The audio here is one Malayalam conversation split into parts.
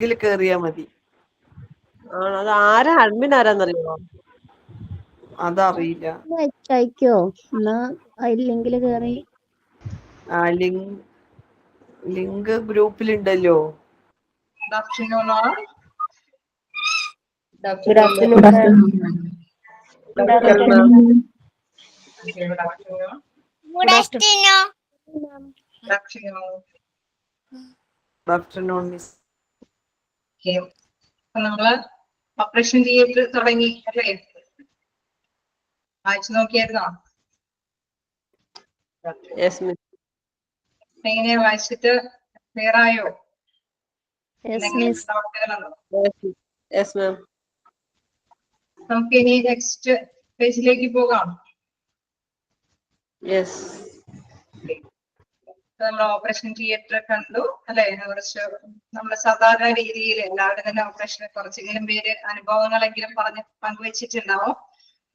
ഇതിൽ കേറിയാ മതി. അത് ആരാ അഡ്മിൻ ആരാന്നറിയോ? അതറിയില്ല. അയക്കോ എന്നാ ലിങ്കില് കേറി. Link ഗ്രൂപ്പിലുണ്ടല്ലോ. Good afternoon all. Good afternoon, ma'am. Good afternoon. Okay, good afternoon. Good afternoon. Good afternoon. Good afternoon, miss. Okay. നമ്മള് ഓപ്പറേഷൻ തിയേറ്റർ തുടങ്ങി അല്ലേ? വായിച്ചു നോക്കിയായിരുന്നോ? Yes, miss. എങ്ങനെയാ വായിച്ചിട്ട് ക്ലിയർ ആയോ? Yes, miss. Yes, ma'am. നമുക്ക് ഇനി നെക്സ്റ്റ് പേജിലേക്ക് പോകാം. Yes. നമ്മൾ ഓപ്പറേഷൻ തിയേറ്റർ കണ്ടു അല്ലെ? കുറച്ച് നമ്മുടെ സാധാരണ രീതിയിൽ എല്ലാവരും തന്നെ ഓപ്പറേഷനെ കുറച്ചെങ്കിലും പേര് അനുഭവങ്ങളെങ്കിലും പറഞ്ഞ് പങ്കുവച്ചിട്ടുണ്ടാവും.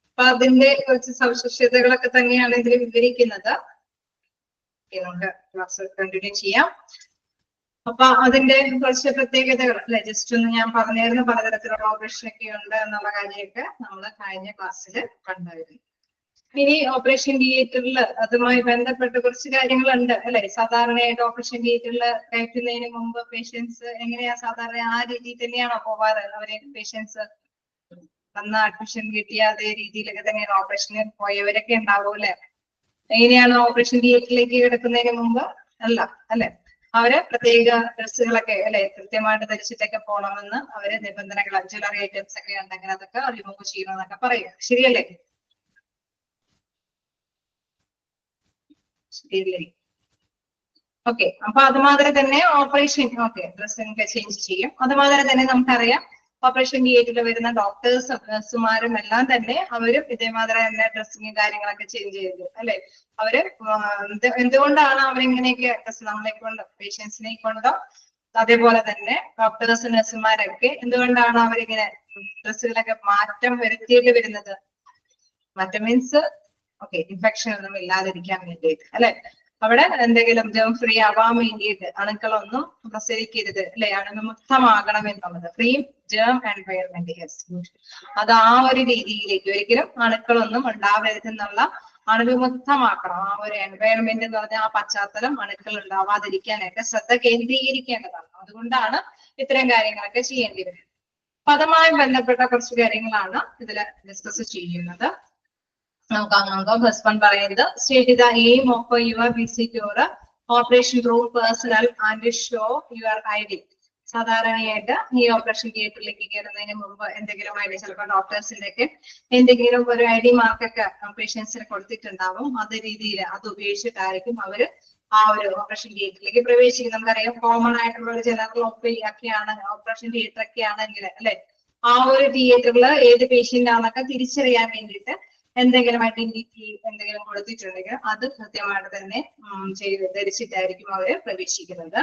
അപ്പൊ അതിന്റെ കുറച്ച് സവിശേഷതകളൊക്കെ തന്നെയാണ് ഇതിൽ വിവരിക്കുന്നത്. നമുക്ക് ക്ലാസ് കണ്ടിന്യൂ ചെയ്യാം. അപ്പൊ അതിന്റെ കുറച്ച് പ്രത്യേകതകൾ അല്ലെ ജസ്റ്റ് ഒന്ന് ഞാൻ പറഞ്ഞിരുന്നു. പലതരത്തിലുള്ള ഓപ്പറേഷൻ ഒക്കെ ഉണ്ട് എന്നുള്ള കാര്യമൊക്കെ നമ്മൾ കഴിഞ്ഞ ക്ലാസ്സിൽ കണ്ടായിരുന്നു. ഇനി ഓപ്പറേഷൻ തിയേറ്ററിൽ അതുമായി ബന്ധപ്പെട്ട കുറച്ച് കാര്യങ്ങളുണ്ട് അല്ലെ? സാധാരണയായിട്ട് ഓപ്പറേഷൻ തിയേറ്ററിൽ കയറ്റുന്നതിന് മുമ്പ് പേഷ്യൻസ് എങ്ങനെയാ സാധാരണ ആ രീതിയിൽ തന്നെയാണോ പോവാറ്? അവരെ പേഷ്യൻസ് അന്ന് അഡ്മിഷൻ കിട്ടിയ അതേ രീതിയിലൊക്കെ തന്നെയാണ് ഓപ്പറേഷന് പോയവരൊക്കെ ഉണ്ടാവും അല്ലെ? എങ്ങനെയാണ് ഓപ്പറേഷൻ തിയേറ്ററിലേക്ക് കിടക്കുന്നതിന് മുമ്പ്? അല്ല അല്ലെ? അവര് പ്രത്യേക ഡ്രസ്സുകളൊക്കെ അല്ലെ കൃത്യമായിട്ട് ധരിച്ചിട്ടൊക്കെ പോകണമെന്ന് അവര് നിബന്ധനകൾ, ജ്വല്ലറി ഐറ്റംസ് ഒക്കെ ഉണ്ടെങ്കിൽ അതൊക്കെ റിമൂവ് ചെയ്യണമെന്നൊക്കെ പറയും. ശരിയല്ലേ? ശരിയല്ലേ? ഓക്കെ. അപ്പൊ അതുമാതിരി തന്നെ ഓപ്പറേഷൻ ഡ്രസ്സിംഗ് ചേഞ്ച് ചെയ്യും. അതുമാതിരി തന്നെ നമുക്കറിയാം ഓപ്പറേഷൻ തിയേറ്ററിൽ വരുന്ന ഡോക്ടേഴ്സും നഴ്സുമാരും എല്ലാം തന്നെ അവരും ഇതേമാതിരി തന്നെ ഡ്രസ്സിങ് കാര്യങ്ങളൊക്കെ ചേഞ്ച് ചെയ്തു അല്ലെ? അവര് എന്തുകൊണ്ടാണ് അവരിങ്ങനെയൊക്കെ നമ്മളെ കൊണ്ട് പേഷ്യൻസിനെ കൊണ്ടോ അതേപോലെ തന്നെ ഡോക്ടേഴ്സ് നഴ്സുമാരൊക്കെ എന്തുകൊണ്ടാണ് അവരിങ്ങനെ ഡ്രസ്സുകളൊക്കെ മാറ്റം വരുത്തിയിട്ട് വരുന്നത്? മാറ്റം മീൻസ് ഇൻഫെക്ഷൻ ഒന്നും ഇല്ലാതിരിക്കാൻ വേണ്ടിയിട്ട് അല്ലെ? അവിടെ എന്തെങ്കിലും ജേം ഫ്രീ ആവാൻ വേണ്ടിയിട്ട് അണുക്കളൊന്നും പ്രസരിക്കരുത് അല്ലെ? അണുവിമുക്തമാകണം എന്നുള്ളത്. Free germ environment. അത് ആ ഒരു രീതിയിലേക്ക് ഒരിക്കലും അണുക്കളൊന്നും ഉണ്ടാവരുതെന്നുള്ള അണുവിമുക്തമാക്കണം. ആ ഒരു എൻവയറമെന്റ് എന്ന് പറഞ്ഞാൽ ആ പശ്ചാത്തലം അണുക്കൾ ഉണ്ടാവാതിരിക്കാനായിട്ട് ശ്രദ്ധ കേന്ദ്രീകരിക്കേണ്ടതാണ്. അതുകൊണ്ടാണ് ഇത്തരം കാര്യങ്ങളൊക്കെ ചെയ്യേണ്ടി വരുന്നത്. അപ്പൊ അതുമായി ബന്ധപ്പെട്ട കുറച്ച് കാര്യങ്ങളാണ് ഇതിൽ ഡിസ്കസ് ചെയ്യുന്നത്. നമുക്ക് ഫസ്റ്റ് വൺ പറയുന്നത് state the aim of your visit your operation room personal and show your ID. സാധാരണയായിട്ട് ഈ ഓപ്പറേഷൻ തിയേറ്ററിലേക്ക് കയറുന്നതിന് മുമ്പ് എന്തെങ്കിലും ഐഡി, ചിലപ്പോൾ ഡോക്ടേഴ്സിന്റെ ഒക്കെ എന്തെങ്കിലും ഒരു ID മാർക്കൊക്കെ പേഷ്യൻസിന് കൊടുത്തിട്ടുണ്ടാവും. അത് രീതിയിൽ അത് ഉപയോഗിച്ചിട്ടായിരിക്കും അവര് ആ ഒരു ഓപ്പറേഷൻ തിയേറ്ററിലേക്ക് പ്രവേശിക്കുന്നത്. നമുക്കറിയാം കോമൺ ആയിട്ടുള്ള ഒരു ജനറൽ ഒക്കെയാണ് ഓപ്പറേഷൻ തിയേറ്റർ ഒക്കെ ആണെങ്കിൽ അല്ലെ? ആ ഒരു തിയേറ്ററിൽ ഏത് പേഷ്യന്റ് ആണെന്നൊക്കെ തിരിച്ചറിയാൻ വേണ്ടിയിട്ട് എന്തെങ്കിലും ഐഡന്റിറ്റി എന്തെങ്കിലും കൊടുത്തിട്ടുണ്ടെങ്കിൽ അത് കൃത്യമായിട്ട് തന്നെ ധരിച്ചിട്ടായിരിക്കും അവര് പ്രവേശിക്കുന്നത്.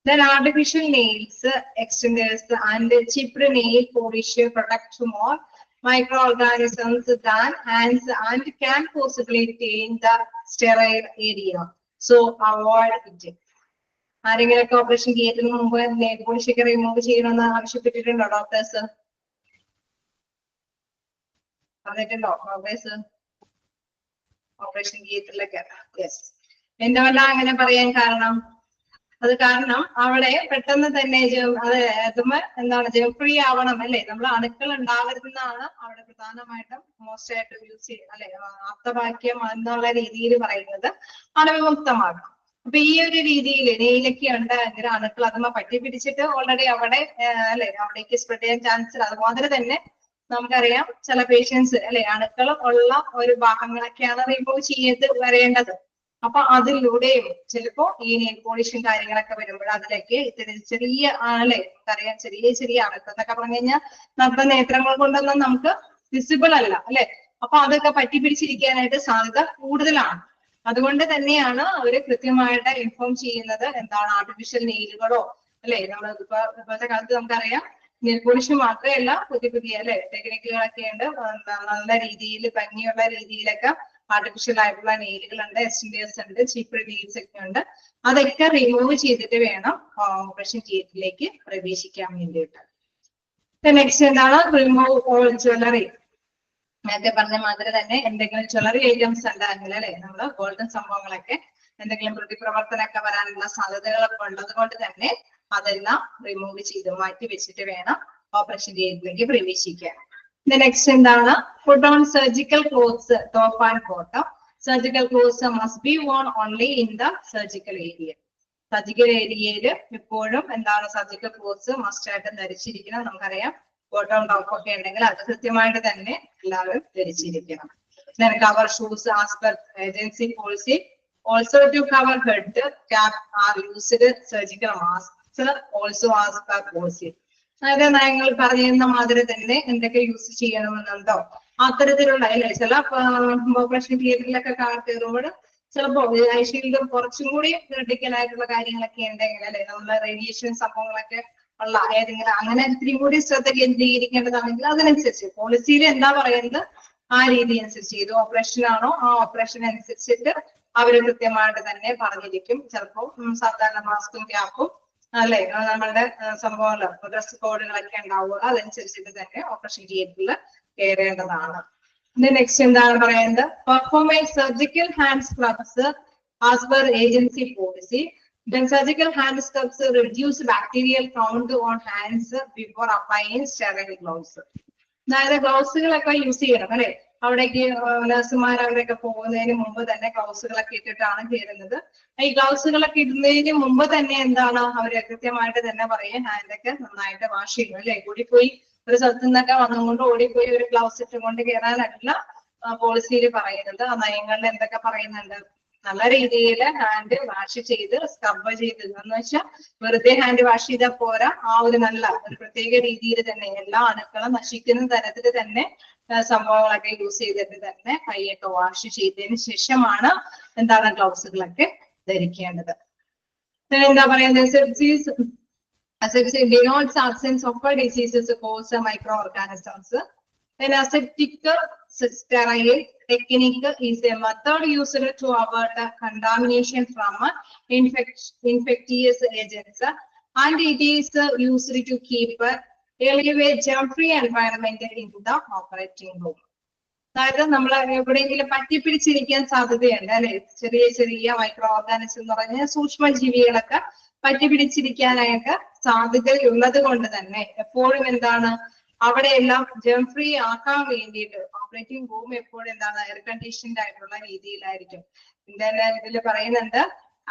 Then artificial nails, extenders and chipped nail polish protect more microorganisms than hands and can possibly stain the sterile area. So avoid it. ആരെങ്കിലൊക്കെ ഓപ്പറേഷൻ തിയേറ്ററിന് മുമ്പ് നെയിൽ പോളിഷ് ഒക്കെ റിമൂവ് ചെയ്യണമെന്ന് ആവശ്യപ്പെട്ടിട്ടുണ്ടോ ഡോക്ടേഴ്സ്? പറഞ്ഞിട്ടുണ്ടോ ഡോക്ടേഴ്സ് ഓപ്പറേഷൻ തിയേറ്ററിലൊക്കെ? യെസ്. എന്തുകൊണ്ടാ അങ്ങനെ പറയാൻ കാരണം? അത് കാരണം അവിടെ പെട്ടെന്ന് തന്നെ എന്താണ് ജേം ഫ്രീ ആവണം അല്ലെ? നമ്മൾ അണുക്കൾ ഉണ്ടാവരുതെന്നാണ് അവിടെ പ്രധാനമായിട്ടും മോസ്റ്റ് ആയിട്ട് യൂസ് ചെയ്യുന്നത് അല്ലെ? ആപ്തവാക്യം എന്നുള്ള രീതിയിൽ പറയുന്നത് അണുവിമുക്തമാകണം. അപ്പൊ ഈ ഒരു രീതിയിൽ നെയിലൊക്കെ ഉണ്ടെങ്കിൽ അണുക്കൾ അതുമ്മ പറ്റി പിടിച്ചിട്ട് ഓൾറെഡി അവിടെ അല്ലെ അവിടേക്ക് സ്പ്രെഡ് ചെയ്യാൻ ചാൻസ് ഇല്ല. അതുമാതിരി തന്നെ നമുക്കറിയാം ചില പേഷ്യൻസ് അല്ലെ അണുക്കൾ ഉള്ള ഒരു ഭാഗങ്ങളൊക്കെയാണ് റിമൂവ് ചെയ്ത് വരേണ്ടത്. അപ്പൊ അതിലൂടെയും ചിലപ്പോ ഈ നെയിൽ പോളിഷും കാര്യങ്ങളൊക്കെ വരുമ്പോൾ അതിലേക്ക് ഇത്തിരി ചെറിയ അല്ലെ നമുക്കറിയാം ചെറിയ അണുക്കൾ എന്നൊക്കെ പറഞ്ഞു കഴിഞ്ഞാൽ നമ്മുടെ നേത്രങ്ങൾ കൊണ്ടൊന്നും നമുക്ക് വിസിബിൾ അല്ല അല്ലെ? അപ്പൊ അതൊക്കെ പറ്റി പിടിച്ചിരിക്കാനായിട്ട് സാധ്യത കൂടുതലാണ്. അതുകൊണ്ട് തന്നെയാണ് അവര് കൃത്യമായിട്ട് ഇൻഫോം ചെയ്യുന്നത് എന്താണ് ആർട്ടിഫിഷ്യൽ നെയിലുകളോ അല്ലെ? നമ്മൾ ഇപ്പോഴത്തെ കാലത്ത് നമുക്കറിയാം നെയിൽ പോളിഷ് മാത്രമല്ല പുതിയ അല്ലെ ടെക്നിക്കുകളൊക്കെ ഉണ്ട്. നല്ല രീതിയിൽ ഭംഗിയുള്ള രീതിയിലൊക്കെ ആർട്ടിഫിഷ്യൽ ആയിട്ടുള്ള നെയിലുകളുണ്ട്, എക്സ്റ്റൻഡേഴ്സ് ഉണ്ട്, ചീപ്പർ നെയിൽസ് ഒക്കെ ഉണ്ട്. അതൊക്കെ റിമൂവ് ചെയ്തിട്ട് വേണം ഓപ്പറേഷൻ തിയേറ്ററിലേക്ക് പ്രവേശിക്കാൻ വേണ്ടിയിട്ട്. നെക്സ്റ്റ് എന്താണ്? Remove all jewellery. നേരത്തെ പറഞ്ഞ മാതിരി തന്നെ എന്തെങ്കിലും ജ്വല്ലറി ഐറ്റംസ് ഉണ്ടെങ്കിൽ അല്ലെ, നമ്മള് ഗോൾഡൻ സംഭവങ്ങളൊക്കെ എന്തെങ്കിലും പ്രതിപ്രവർത്തനമൊക്കെ വരാനുള്ള സാധ്യതകളൊക്കെ ഉള്ളത് കൊണ്ട് തന്നെ അതെല്ലാം റിമൂവ് ചെയ്ത് മാറ്റി വെച്ചിട്ട് വേണം ഓപ്പറേഷൻ തിയേറ്ററിലേക്ക് പ്രവേശിക്കാൻ. നെക്സ്റ്റ് എന്താണ്? Put on surgical clothes top and bottom. Surgical clothes must be worn only in the surgical area. Surgical ഏരിയയിൽ എപ്പോഴും എന്താണ് സർജിക്കൽ ക്ലോത്ത്സ് മസ്റ്റ് ആയിട്ട് ധരിച്ചിരിക്കണം. നമുക്കറിയാം ബോട്ടം ടോപ്പ് ഒക്കെ ഉണ്ടെങ്കിൽ അത് കൃത്യമായിട്ട് തന്നെ എല്ലാവരും ധരിച്ചിരിക്കണം. Cover shoes as per agency policy. Also to cover head cap are used. Surgical mask also as per policy. അതായത് നയങ്ങൾ പറയുന്ന മാതിരി തന്നെ എന്തൊക്കെ യൂസ് ചെയ്യണമെന്നുണ്ടോ അത്തരത്തിലുള്ള അല്ലെ. ചില ഓപ്പറേഷൻ തിയേറ്ററിലൊക്കെ കയറുമ്പോൾ ചിലപ്പോൾ ഐഷീൽഡും കുറച്ചും കൂടി ക്രിട്ടിക്കൽ ആയിട്ടുള്ള കാര്യങ്ങളൊക്കെ ഉണ്ടെങ്കിൽ അല്ലെ, നമ്മളെ റേഡിയേഷൻ സംഭവങ്ങളൊക്കെ ഉള്ള ഏതെങ്കിലും അങ്ങനെ ഇത്തിരി കൂടി ശ്രദ്ധ കേന്ദ്രീകരിക്കേണ്ടതാണെങ്കിൽ അതിനനുസരിച്ച് പോളിസിയിൽ എന്താ പറയുന്നത് ആ രീതി അനുസരിച്ച് ഏത് ഓപ്പറേഷൻ ആണോ ആ ഓപ്പറേഷൻ അനുസരിച്ചിട്ട് അവര് കൃത്യമായിട്ട് തന്നെ പറഞ്ഞിരിക്കും. ചിലപ്പോൾ സാധാരണ മാസ്കും ക്യാപ്പും അല്ലെ നമ്മളുടെ സംഭവങ്ങൾ ഡ്രസ് കോഡുകളൊക്കെ ഉണ്ടാവുക അതനുസരിച്ചിട്ട് തന്നെ ഓപ്പറേഷൻ തിയേറ്ററിൽ കയറേണ്ടതാണ്. നെക്സ്റ്റ് എന്താണ് പറയുന്നത്? Perform A surgical hand scrubs as per agency policy. Then surgical hand scrubs reduce bacterial count on hands before applying sterile gloves. അതായത് ഗ്ലൗസുകളൊക്കെ യൂസ് ചെയ്യണം അല്ലെ. അവിടേക്ക് നഴ്സുമാർ അവരൊക്കെ പോകുന്നതിന് മുമ്പ് തന്നെ ഗ്ലൗസുകളൊക്കെ ഇട്ടിട്ടാണ് കയറുന്നത്. ഈ ഗ്ലൗസുകളൊക്കെ ഇടുന്നതിന് മുമ്പ് തന്നെ എന്താണ് അവര് കൃത്യമായിട്ട് തന്നെ പറയും ഹാൻഡൊക്കെ നന്നായിട്ട് വാഷ് ചെയ്യും അല്ലെ. ഓടിപ്പോയി ഒരു സ്ഥലത്തു നിന്നൊക്കെ വന്നുകൊണ്ട് ഓടിപ്പോയി ഒരു ഗ്ലൗസ് ഇട്ടുകൊണ്ട് കയറാനല്ല പോളിസിയിൽ പറയുന്നത്. ആ നയങ്ങളിൽ എന്തൊക്കെ പറയുന്നുണ്ട്? നല്ല രീതിയിൽ ഹാൻഡ് വാഷ് ചെയ്ത് സ്ക്രബ് ചെയ്ത് എന്ന് വെച്ചാൽ വെറുതെ ഹാൻഡ് വാഷ് ചെയ്താൽ പോരാ, ആ ഒരു നല്ല ഒരു പ്രത്യേക രീതിയിൽ തന്നെ എല്ലാ അണുക്കളും നശിക്കുന്ന തരത്തിൽ തന്നെ സംഭവങ്ങളൊക്കെ യൂസ് ചെയ്തിട്ട് തന്നെ കൈയൊക്കെ വാഷ് ചെയ്തതിന് ശേഷമാണ് എന്താണ് ഗ്ലൗസുകളൊക്കെ ധരിക്കേണ്ടത്. എന്താ പറയുന്നത്? denotes absence of diseases cause microorganisms. Then aseptic sterile technique is a method used to avoid contamination from infectious agents, and it is used to keep a germ-free environment in the operating room. അതായത് നമ്മൾ എവിടെയെങ്കിലും പറ്റിപ്പിടിച്ചിരിക്കാൻ സാധ്യതയുണ്ട് അല്ലെ. ചെറിയ ചെറിയ മൈക്രോ ഓർഗാനിസം എന്ന് പറഞ്ഞാൽ സൂക്ഷ്മ ജീവികളൊക്കെ പറ്റിപ്പിടിച്ചിരിക്കാനായിട്ട് സാധ്യതയുള്ളത് കൊണ്ട് തന്നെ എപ്പോഴും എന്താണ് അവിടെയെല്ലാം ജേം ഫ്രീ ആക്കാൻ വേണ്ടിയിട്ട് ഓപ്പറേറ്റിംഗ് റൂം എപ്പോഴും എന്താണ് എയർ കണ്ടീഷൻഡ് ആയിട്ടുള്ള രീതിയിലായിരിക്കും. ഇതിൽ പറയുന്നുണ്ട്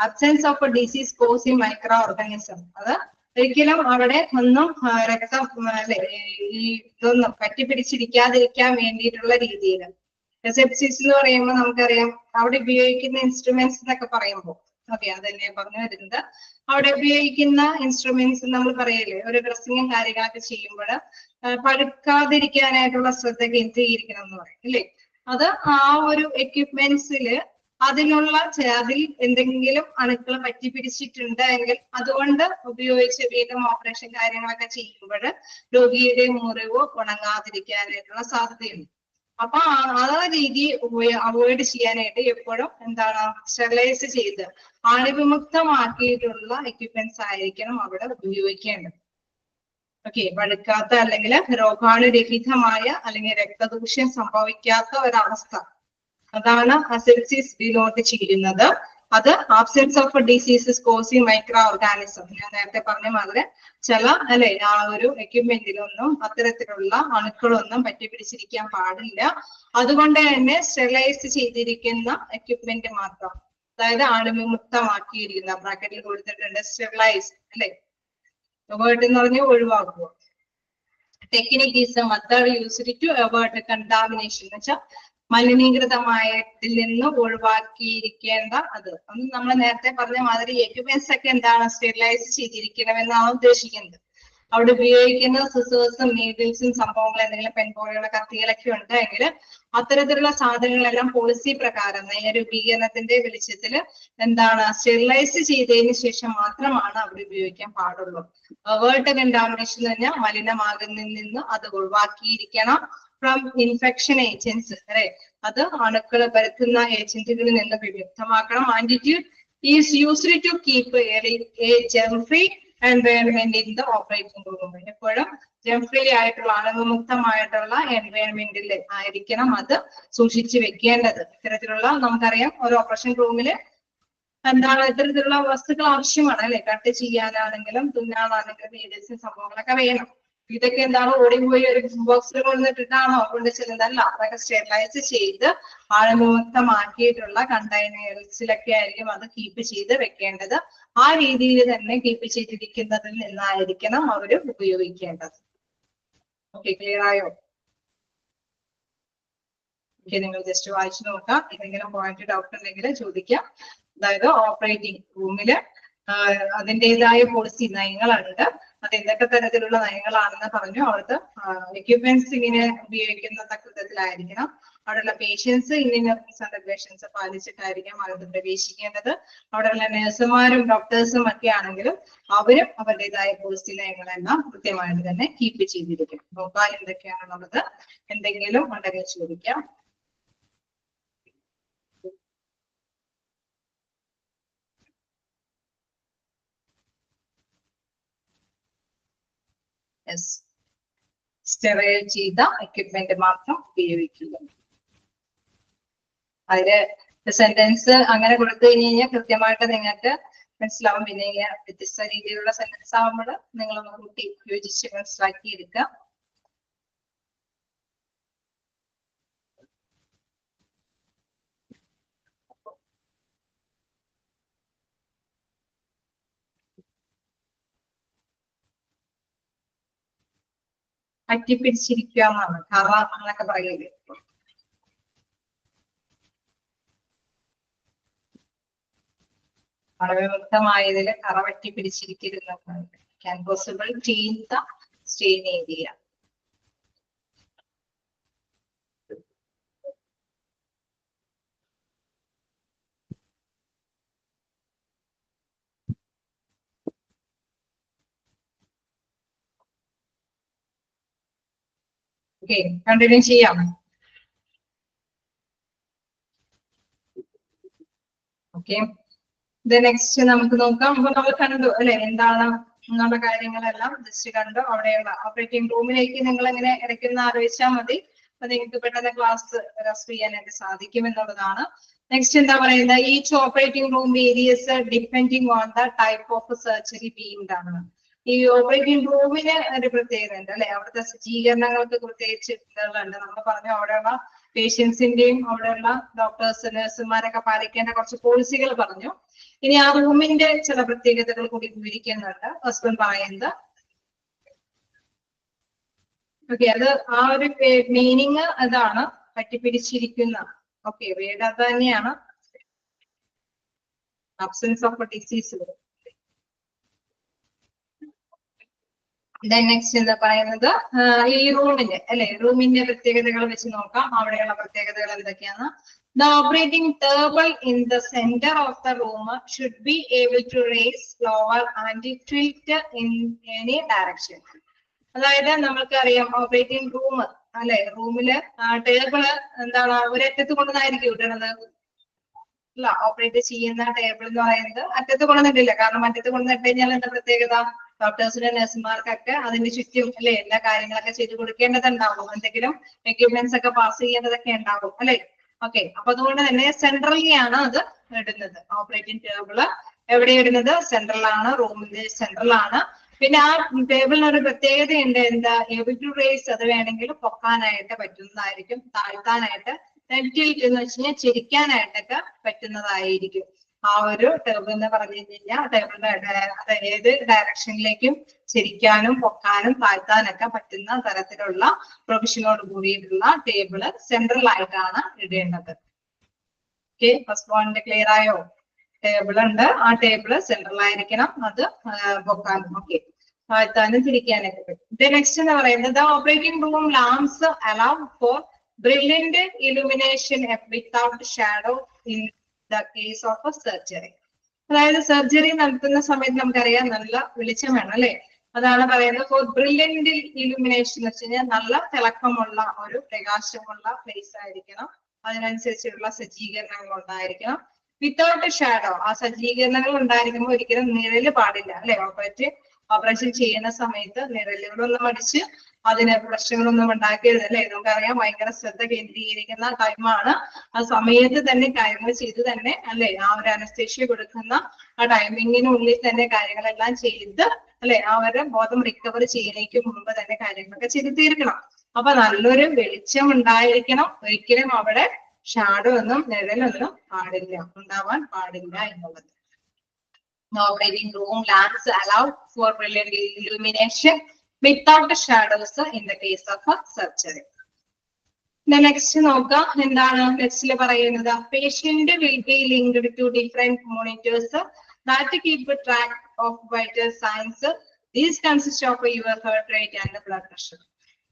absence of disease causing micro organism. അത് ഒരിക്കലും അവിടെ ഒന്നും രക്തം അല്ലെ ഈ ഇതൊന്നും പറ്റിപ്പിടിച്ചിരിക്കാതിരിക്കാൻ വേണ്ടിയിട്ടുള്ള രീതിയിൽ. സെപ്സിസ് എന്ന് പറയുമ്പോൾ നമുക്കറിയാം അവിടെ ഉപയോഗിക്കുന്ന ഇൻസ്ട്രുമെന്റ്സ് എന്നൊക്കെ പറയുമ്പോൾ ഓക്കെ അതന്നെ പറഞ്ഞു വരുന്നത്. അവിടെ ഉപയോഗിക്കുന്ന ഇൻസ്ട്രുമെന്റ്സ് നമ്മൾ പറയല്ലേ ഒരു ഡ്രസ്സിങ്ങും കാര്യങ്ങളൊക്കെ ചെയ്യുമ്പോൾ പഴുക്കാതിരിക്കാനായിട്ടുള്ള ശ്രദ്ധ കേന്ദ്രീകരിക്കണം എന്ന് പറയും അല്ലേ. അത് ആ ഒരു എക്യുപ്മെന്റ്സില് അതിനുള്ള അതിൽ എന്തെങ്കിലും അണുക്കൾ പറ്റിപ്പിടിച്ചിട്ടുണ്ട് എങ്കിൽ അതുകൊണ്ട് ഉപയോഗിച്ച് വീണ്ടും ഓപ്പറേഷൻ കാര്യങ്ങളൊക്കെ ചെയ്യുമ്പോൾ രോഗിയുടെ മുറിവ് ഉണങ്ങാതിരിക്കാനായിട്ടുള്ള സാധ്യതയുണ്ട്. അപ്പൊ ആ രീതി അവോയ്ഡ് ചെയ്യാനായിട്ട് എപ്പോഴും എന്താണ് സ്റ്റെറിലൈസ് ചെയ്ത് അണുവിമുക്തമാക്കിയിട്ടുള്ള എക്യുപ്മെന്റ്സ് ആയിരിക്കണം അവിടെ ഉപയോഗിക്കേണ്ടത്. ഓക്കെ, പഴുക്കാത്ത അല്ലെങ്കിൽ രോഗാണുരഹിതമായ അല്ലെങ്കിൽ രക്തദൂഷ്യം സംഭവിക്കാത്ത ഒരവസ്ഥ അതാണ് അസെപ്സിസ് ഡിനോട്ട് ചെയ്യുന്നത്. അത് absence of diseases causing micro organism. ഞാൻ നേരത്തെ പറഞ്ഞ മാതിരി ചില അല്ലെ ആ ഒരു എക്യുപ്മെന്റിലൊന്നും അത്തരത്തിലുള്ള അണുക്കളൊന്നും പറ്റിപ്പിടിച്ചിരിക്കാൻ പാടില്ല. അതുകൊണ്ട് തന്നെ സ്റ്റെറിലൈസ് ചെയ്തിരിക്കുന്ന എക്യുപ്മെന്റ് മാത്രം, അതായത് അണുവിമുക്തമാക്കിയിരിക്കുന്ന ബ്രാക്കറ്റിൽ കൊടുത്തിട്ടുണ്ട് സ്റ്റെറിലൈസ് അല്ലെ. വേർഡ് എന്ന് പറഞ്ഞാൽ ഒഴിവാക്കുക. Technique is a method used to avoid contamination എന്ന് വെച്ചാൽ മലിനീകൃതമായതിൽ നിന്ന് ഒഴിവാക്കിയിരിക്കേണ്ട അത് നമ്മൾ നേരത്തെ പറഞ്ഞ മാതിരി എക്യുപ്മെന്റ്സ് ഒക്കെ എന്താണ് സ്റ്റെറിലൈസ് ചെയ്തിരിക്കണമെന്നാണ് ഉദ്ദേശിക്കുന്നത്. അവിടെ ഉപയോഗിക്കുന്ന സിസേഴ്സും നീഡിൽസും സംഭവങ്ങൾ എന്തെങ്കിലും പെൻ പോലെയുള്ള കത്തികളൊക്കെ ഉണ്ട് എങ്കിൽ അത്തരത്തിലുള്ള സാധനങ്ങളെല്ലാം പോളിസി പ്രകാരം നയരൂപീകരണത്തിന്റെ വെളിച്ചത്തിൽ എന്താണ് സ്റ്റെറിലൈസ് ചെയ്തതിന് ശേഷം മാത്രമാണ് അവിടെ ഉപയോഗിക്കാൻ പാടുള്ളൂ. വേർഡ് കണ്ടാമിനേഷൻ എന്ന് പറഞ്ഞാൽ മലിനമാകുന്നതിൽ നിന്ന് അത് ഒഴിവാക്കിയിരിക്കണം. ഫ്രം ഇൻഫെക്ഷൻ ഏജൻസ് അല്ലെ, അത് അണുക്കൾ പരത്തുന്ന ഏജന്റുകളിൽ നിന്ന് വിമുക്തമാക്കണം. And it is used to keep a germ free environment in the operating room. എപ്പോഴും ജെം ഫ്രീ ആയിട്ടുള്ള അണുവിമുക്തമായിട്ടുള്ള എൻവയോൺമെന്റിൽ ആയിരിക്കണം അത് സൂക്ഷിച്ചു വെക്കേണ്ടത്. ഇത്തരത്തിലുള്ള നമുക്കറിയാം ഒരു ഓപ്പറേഷൻ റൂമില് എന്താണ് ഇത്തരത്തിലുള്ള വസ്തുക്കൾ ആവശ്യമാണ് അല്ലെ, കട്ട് ചെയ്യാനാണെങ്കിലും തുന്നാനാണെങ്കിലും നീഡിൽസും സംഭവങ്ങളൊക്കെ വേണം. ഇതൊക്കെ എന്താണ് ഓടിപ്പോയി ഒരു ബോക്സിൽ കൊണ്ടുവന്നിട്ടിട്ടാണോ കൊണ്ട് ചെല്ലുന്നതല്ല, അതൊക്കെ സ്റ്റെറിലൈസ് ചെയ്ത് അണുവിമുക്തമാക്കിയിട്ടുള്ള കണ്ടെയ്നേഴ്സിലൊക്കെ ആയിരിക്കും അത് കീപ്പ് ചെയ്ത് വെക്കേണ്ടത്. ആ രീതിയിൽ തന്നെ കീപ്പ് ചെയ്തിരിക്കുന്നതിൽ നിന്നായിരിക്കണം അവർ ഉപയോഗിക്കേണ്ടത്. ഓക്കെ, ക്ലിയർ ആയോ? ഓക്കെ, നിങ്ങൾ ജസ്റ്റ് വായിച്ചു നോക്കാം. എന്തെങ്കിലും പോയിന്റ് ഡൗട്ട് ഉണ്ടെങ്കിൽ ചോദിക്കാം. അതായത് ഓപ്പറേറ്റിംഗ് റൂമില് അതിൻ്റെതായ പോളിസി നയങ്ങളുണ്ട്. അത് എന്തൊക്കെ തരത്തിലുള്ള നയങ്ങളാണെന്ന് പറഞ്ഞു. അവിടുത്തെ എക്യുപ്മെന്റ്സ് ഇങ്ങനെ ഉപയോഗിക്കുന്ന തക്കത്തിലായിരിക്കണം. അവിടെയുള്ള പേഷ്യൻസ് ഇന്ന റെഗുലേഷൻസ് പാലിച്ചിട്ടായിരിക്കും അവിടെ പ്രവേശിക്കേണ്ടത്. അവിടെയുള്ള നഴ്സുമാരും ഡോക്ടേഴ്സും ഒക്കെ ആണെങ്കിലും അവരും അവരുടേതായ പോളിസി നയങ്ങളെല്ലാം കൃത്യമായിട്ട് തന്നെ കീപ്പ് ചെയ്തിരിക്കും. നോക്കാൻ എന്തൊക്കെയാണെന്നുള്ളത് എന്തെങ്കിലും ഉണ്ടെങ്കിൽ ചോദിക്കാം. സ്റ്റെറൈൽ ചെയ്ത എക്യുപ്മെന്റ് മാത്രം ഉപയോഗിക്കുക. അതില് സെന്റൻസ് അങ്ങനെ കൊടുത്തു കഴിഞ്ഞാൽ കൃത്യമായിട്ട് നിങ്ങൾക്ക് മനസ്സിലാവും. പിന്നെ വ്യത്യസ്ത രീതിയിലുള്ള സെന്റൻസ് ആകുമ്പോൾ നിങ്ങളൊന്ന് കൂട്ടി യോജിച്ച് മനസ്സിലാക്കി എടുക്കുക. അറ്റിപ്പിടിച്ചിരിക്കുക എന്നാണ്, കറ എന്നൊക്കെ പറയില്ലേ. അണുവിമുക്തമായതില് കറ വെട്ടിപ്പിടിച്ചിരിക്കുന്നതാണ്. Can possible clean the stain area. Okay, continue ചെയ്യാം. ഓക്കെ, നെക്സ്റ്റ് നമുക്ക് നോക്കാം. അപ്പൊ നമ്മൾ കണ്ടു അല്ലെ എന്താണ് എന്നുള്ള കാര്യങ്ങളെല്ലാം ജസ്റ്റ് കണ്ടു. അവിടെയുള്ള ഓപ്പറേറ്റിംഗ് റൂമിലേക്ക് നിങ്ങൾ എങ്ങനെ ഇടയ്ക്കൊന്ന് ആലോചിച്ചാൽ മതി. അപ്പൊ നിങ്ങൾക്ക് പെട്ടെന്ന് ക്ലാസ് റെസ്റ്റ് ചെയ്യാനായിട്ട് സാധിക്കും എന്നുള്ളതാണ്. നെക്സ്റ്റ് എന്താ പറയുന്നത്, each operating room various depending on the type of surgery beamed ആണ്. ഈ ഓപ്പറേറ്റിംഗ് റൂമിന് ഒരു പ്രത്യേകത ഉണ്ട് അല്ലെ, അവിടുത്തെ സജ്ജീകരണങ്ങൾക്ക് പ്രത്യേകിച്ച് ഇതുകളുണ്ട്. നമ്മൾ പറഞ്ഞു അവിടെയുള്ള പേഷ്യൻസിന്റെയും അവിടെയുള്ള ഡോക്ടേഴ്സ് നഴ്സുമാരൊക്കെ പാലിക്കേണ്ട കുറച്ച് പോളിസികൾ പറഞ്ഞു. ഇനി ആ റൂമിന്റെ ചില പ്രത്യേകതകൾ കൂടി വിവരിക്കുന്നുണ്ട്. ഫസ്റ്റ് പറയുന്നത് ഓക്കെ, അത് ആ ഒരു മീനിങ് അതാണ്, പറ്റിപ്പിടിച്ചിരിക്കുന്ന. ഓക്കെ, വേണ്ട അത് തന്നെയാണ്. Absence of disease. നെക്സ്റ്റ് എന്താ പറയുന്നത്, ഈ റൂമിന്റെ അല്ലെ, റൂമിന്റെ പ്രത്യേകതകൾ വെച്ച് നോക്കാം. അവിടെയുള്ള പ്രത്യേകതകൾ എന്തൊക്കെയാണ്? The operating table in the center of the room should be able to raise, lower and tilt in any direction. അതായത് നമ്മൾക്കറിയാം ഓപ്പറേറ്റിംഗ് റൂം അല്ലെ, റൂമില് ടേബിള് എന്താണ് ഒരറ്റത്ത് കൊണ്ടുവന്നായിരിക്കും ഇടണത് അല്ല. ഓപ്പറേറ്റ് ചെയ്യുന്ന ടേബിൾ എന്ന് പറയുന്നത് അറ്റത്ത് കൊണ്ടുവന്നിട്ടില്ല. കാരണം അറ്റത്ത് കൊണ്ടുവന്നിട്ട് കഴിഞ്ഞാൽ എന്താ പ്രത്യേകത, ഡോക്ടേഴ്സിന്റെ നഴ്സുമാർക്കൊക്കെ അതിന്റെ ചുറ്റും അല്ലെ എല്ലാ കാര്യങ്ങളൊക്കെ ചെയ്ത് കൊടുക്കേണ്ടതുണ്ടാവും. എന്തെങ്കിലും എക്യുപ്മെന്റ്സ് ഒക്കെ പാസ് ചെയ്യേണ്ടതൊക്കെ ഉണ്ടാവും അല്ലെ. ഓക്കെ, അപ്പൊ അതുകൊണ്ട് തന്നെ സെൻട്രലിയാണ് അത് ഇടുന്നത്. ഓപ്പറേറ്റിംഗ് ടേബിള് എവിടെ ഇടുന്നത്? സെൻട്രലാണ്, റൂമിന്റെ സെൻട്രലാണ്. പിന്നെ ആ ടേബിളിന് ഒരു പ്രത്യേകതയുണ്ട്. എന്താ, എബിൾ ടു റേസ്, അത് വേണമെങ്കിൽ പൊക്കാനായിട്ട് പറ്റുന്നതായിരിക്കും, താഴ്ത്താനായിട്ട് ടിൽറ്റ് എന്ന് വെച്ച് കഴിഞ്ഞാൽ ചിരിക്കാനായിട്ടൊക്കെ പറ്റുന്നതായിരിക്കും. ആ ഒരു ടേബിൾ എന്ന് പറഞ്ഞു കഴിഞ്ഞാൽ ടേബിളിന്റെ ഏത് ഡയറക്ഷനിലേക്കും ചിരിക്കാനും പൊക്കാനും താഴ്ത്താനൊക്കെ പറ്റുന്ന തരത്തിലുള്ള പ്രൊവിഷനോട് കൂടിയിട്ടുള്ള ടേബിള് സെൻട്രൽ ആയിട്ടാണ് ഇടേണ്ടത്. ഓക്കെ, ഫസ്റ്റ് പോയിന്റ് ക്ലിയർ ആയോ? ടേബിൾ ഉണ്ട്, ആ ടേബിള് സെൻട്രൽ ആയിരിക്കണം, അത് പൊക്കാനും. ഓക്കെ, താഴ്ത്താനും തിരിക്കാനൊക്കെ പറ്റും. നെക്സ്റ്റ് എന്ന് പറയുന്നത് operating room lamps allow for brilliant illumination without shadow in the case of a surgery. അതായത് സർജറി നടത്തുന്ന സമയത്ത് നമുക്കറിയാം നല്ല വെളിച്ചം വേണം അല്ലെ. അതാണ് പറയുന്നത് ഫോർ ബ്രില്യന്റ് ഇലുമിനേഷൻ എന്ന് വെച്ച് കഴിഞ്ഞാൽ നല്ല തിളക്കമുള്ള ഒരു പ്രകാശമുള്ള പ്ലേസ് ആയിരിക്കണം, അതിനനുസരിച്ചുള്ള സജ്ജീകരണങ്ങൾ ഉണ്ടായിരിക്കണം. വിത്തൗട്ട് ഷാഡോ, ആ സജ്ജീകരണങ്ങൾ ഉണ്ടായിരിക്കുമ്പോൾ ഒരിക്കലും നിഴല് പാടില്ല അല്ലെ. ഓപ്പറേഷൻ ചെയ്യുന്ന സമയത്ത് നിഴലുകളൊന്നും അടിച്ച് അതിന് പ്രശ്നങ്ങളൊന്നും ഉണ്ടാക്കരുത് അല്ലെ. നമുക്കറിയാം ഭയങ്കര ശ്രദ്ധ കേന്ദ്രീകരിക്കുന്ന ടൈമാണ്. ആ സമയത്ത് തന്നെ കാര്യങ്ങൾ ചെയ്ത് തന്നെ അല്ലെ, ആ ഒരു അനസ്തേഷ്യ കൊടുക്കുന്ന ആ ടൈമിങ്ങിനുള്ളിൽ തന്നെ കാര്യങ്ങളെല്ലാം ചെയ്ത് അല്ലെ, അവരുടെ ബോധം റിക്കവർ ചെയ്യുന്നതിന് മുമ്പ് തന്നെ കാര്യങ്ങളൊക്കെ ചെയ്ത് തീർക്കണം. അപ്പൊ നല്ലൊരു വെളിച്ചം ഉണ്ടായിരിക്കണം, ഒരിക്കലും അവിടെ ഷാഡോ ഒന്നും നിഴലൊന്നും ഉണ്ടാവാൻ പാടില്ല എന്നുള്ളത്. Operating room lamps allowed for brilliant illumination without shadows in the case of a surgery. Next നോക്കാം എന്താണ് നെക്സ്റ്റിൽ പറയുന്നത്. Patient will be linked to different monitors that keep track of vital signs. These consist of your heart rate and blood pressure.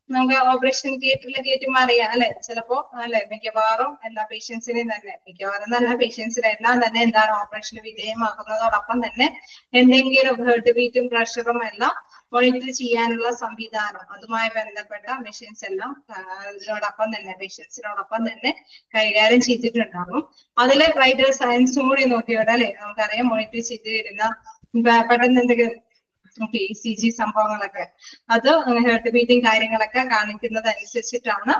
നമുക്ക് ഓപ്പറേഷൻ തിയേറ്ററിൽ കയറ്റുമ്പോൾ അറിയാം അല്ലെ, ചിലപ്പോ അല്ലെ മിക്കവാറും എല്ലാ പേഷ്യൻസിനെയും തന്നെ, മിക്കവാറും നല്ല പേഷ്യൻസിനെല്ലാം തന്നെ എന്താണ് ഓപ്പറേഷന് വിധേയമാക്കുന്നതോടൊപ്പം തന്നെ എന്തെങ്കിലും ഹേർട്ട് ബീറ്റും പ്രഷറും എല്ലാം മോണിറ്റർ ചെയ്യാനുള്ള സംവിധാനം, അതുമായി ബന്ധപ്പെട്ട മെഷീൻസ് എല്ലാം ഇതിനോടൊപ്പം തന്നെ പേഷ്യൻസിനോടൊപ്പം തന്നെ കൈകാര്യം ചെയ്തിട്ടുണ്ടാകും. അതിലെ വൈറ്റൽ സയൻസും കൂടി നോക്കിയോടെ അല്ലെ നമുക്കറിയാം മോണിറ്റർ ചെയ്ത് വരുന്ന പെട്ടെന്ന് എന്തെങ്കിലും ECG സംഭവങ്ങളൊക്കെ അത് ഹേർട്ട് ബീറ്റിംഗ് കാര്യങ്ങളൊക്കെ കാണിക്കുന്നത് അനുസരിച്ചിട്ടാണ്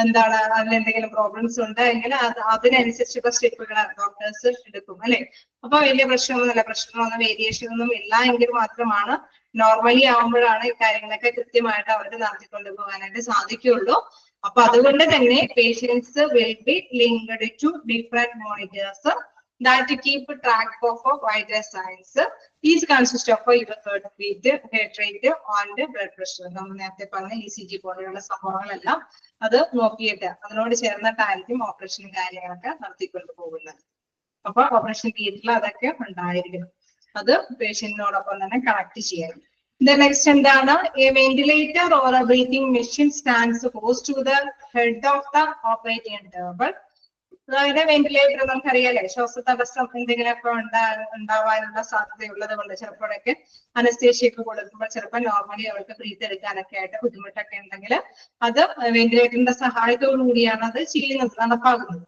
എന്താണ് അതിലെന്തെങ്കിലും പ്രോബ്ലംസ് ഉണ്ട് എങ്കിൽ അതിനനുസരിച്ചുള്ള സ്റ്റെപ്പുകൾ ഡോക്ടേഴ്സ് എടുക്കും അല്ലെ. അപ്പൊ വലിയ പ്രശ്നമൊന്നും വേരിയേഷൻ ഒന്നും ഇല്ല എങ്കിൽ മാത്രമാണ്, നോർമലി ആവുമ്പോഴാണ് ഈ കാര്യങ്ങളൊക്കെ കൃത്യമായിട്ട് അവർക്ക് നടത്തിക്കൊണ്ടു പോകാനായിട്ട് സാധിക്കുള്ളൂ. അപ്പൊ അതുകൊണ്ട് തന്നെ patients will be linked to different monitors that keep track of vital signs. These consist of your heart beat, heart rate and blood pressure. നമ്മൾ നേരത്തെ പറഞ്ഞ ECG പോലെയുള്ള സംഭവങ്ങളെല്ലാം അത് നോക്കിയിട്ട് അതിനോട് ചേർന്നിട്ടായിരിക്കും ഓപ്പറേഷൻ കാര്യങ്ങളൊക്കെ നടത്തിക്കൊണ്ട് പോകുന്നത്. അപ്പൊ ഓപ്പറേഷൻ തിയേറ്ററിൽ അതൊക്കെ ഉണ്ടായിരിക്കണം, അത് പേഷ്യന്റിനോടൊപ്പം തന്നെ കണക്ട് ചെയ്യാൻ. നെക്സ്റ്റ് എന്താണ്, a ventilator or a breathing machine stands close to the head of the operating table. അതായത് വെന്റിലേറ്റർ നമുക്കറിയാലേ ശ്വാസതടസ്സം എന്തെങ്കിലുമൊക്കെ ഉണ്ടാവാനുള്ള സാധ്യതയുള്ളത് കൊണ്ട് ചിലപ്പോഴൊക്കെ അനസ്തേഷ്യയൊക്കെ കൊടുക്കുമ്പോൾ ചിലപ്പോൾ നോർമലി അവർക്ക് ബ്രീത്ത് എടുക്കാനൊക്കെ ആയിട്ട് ബുദ്ധിമുട്ടൊക്കെ ഉണ്ടെങ്കിൽ അത് വെന്റിലേറ്ററിന്റെ സഹായത്തോടു കൂടിയാണ് അത് ചെയ്യുന്നത്, നടപ്പാകുന്നത്.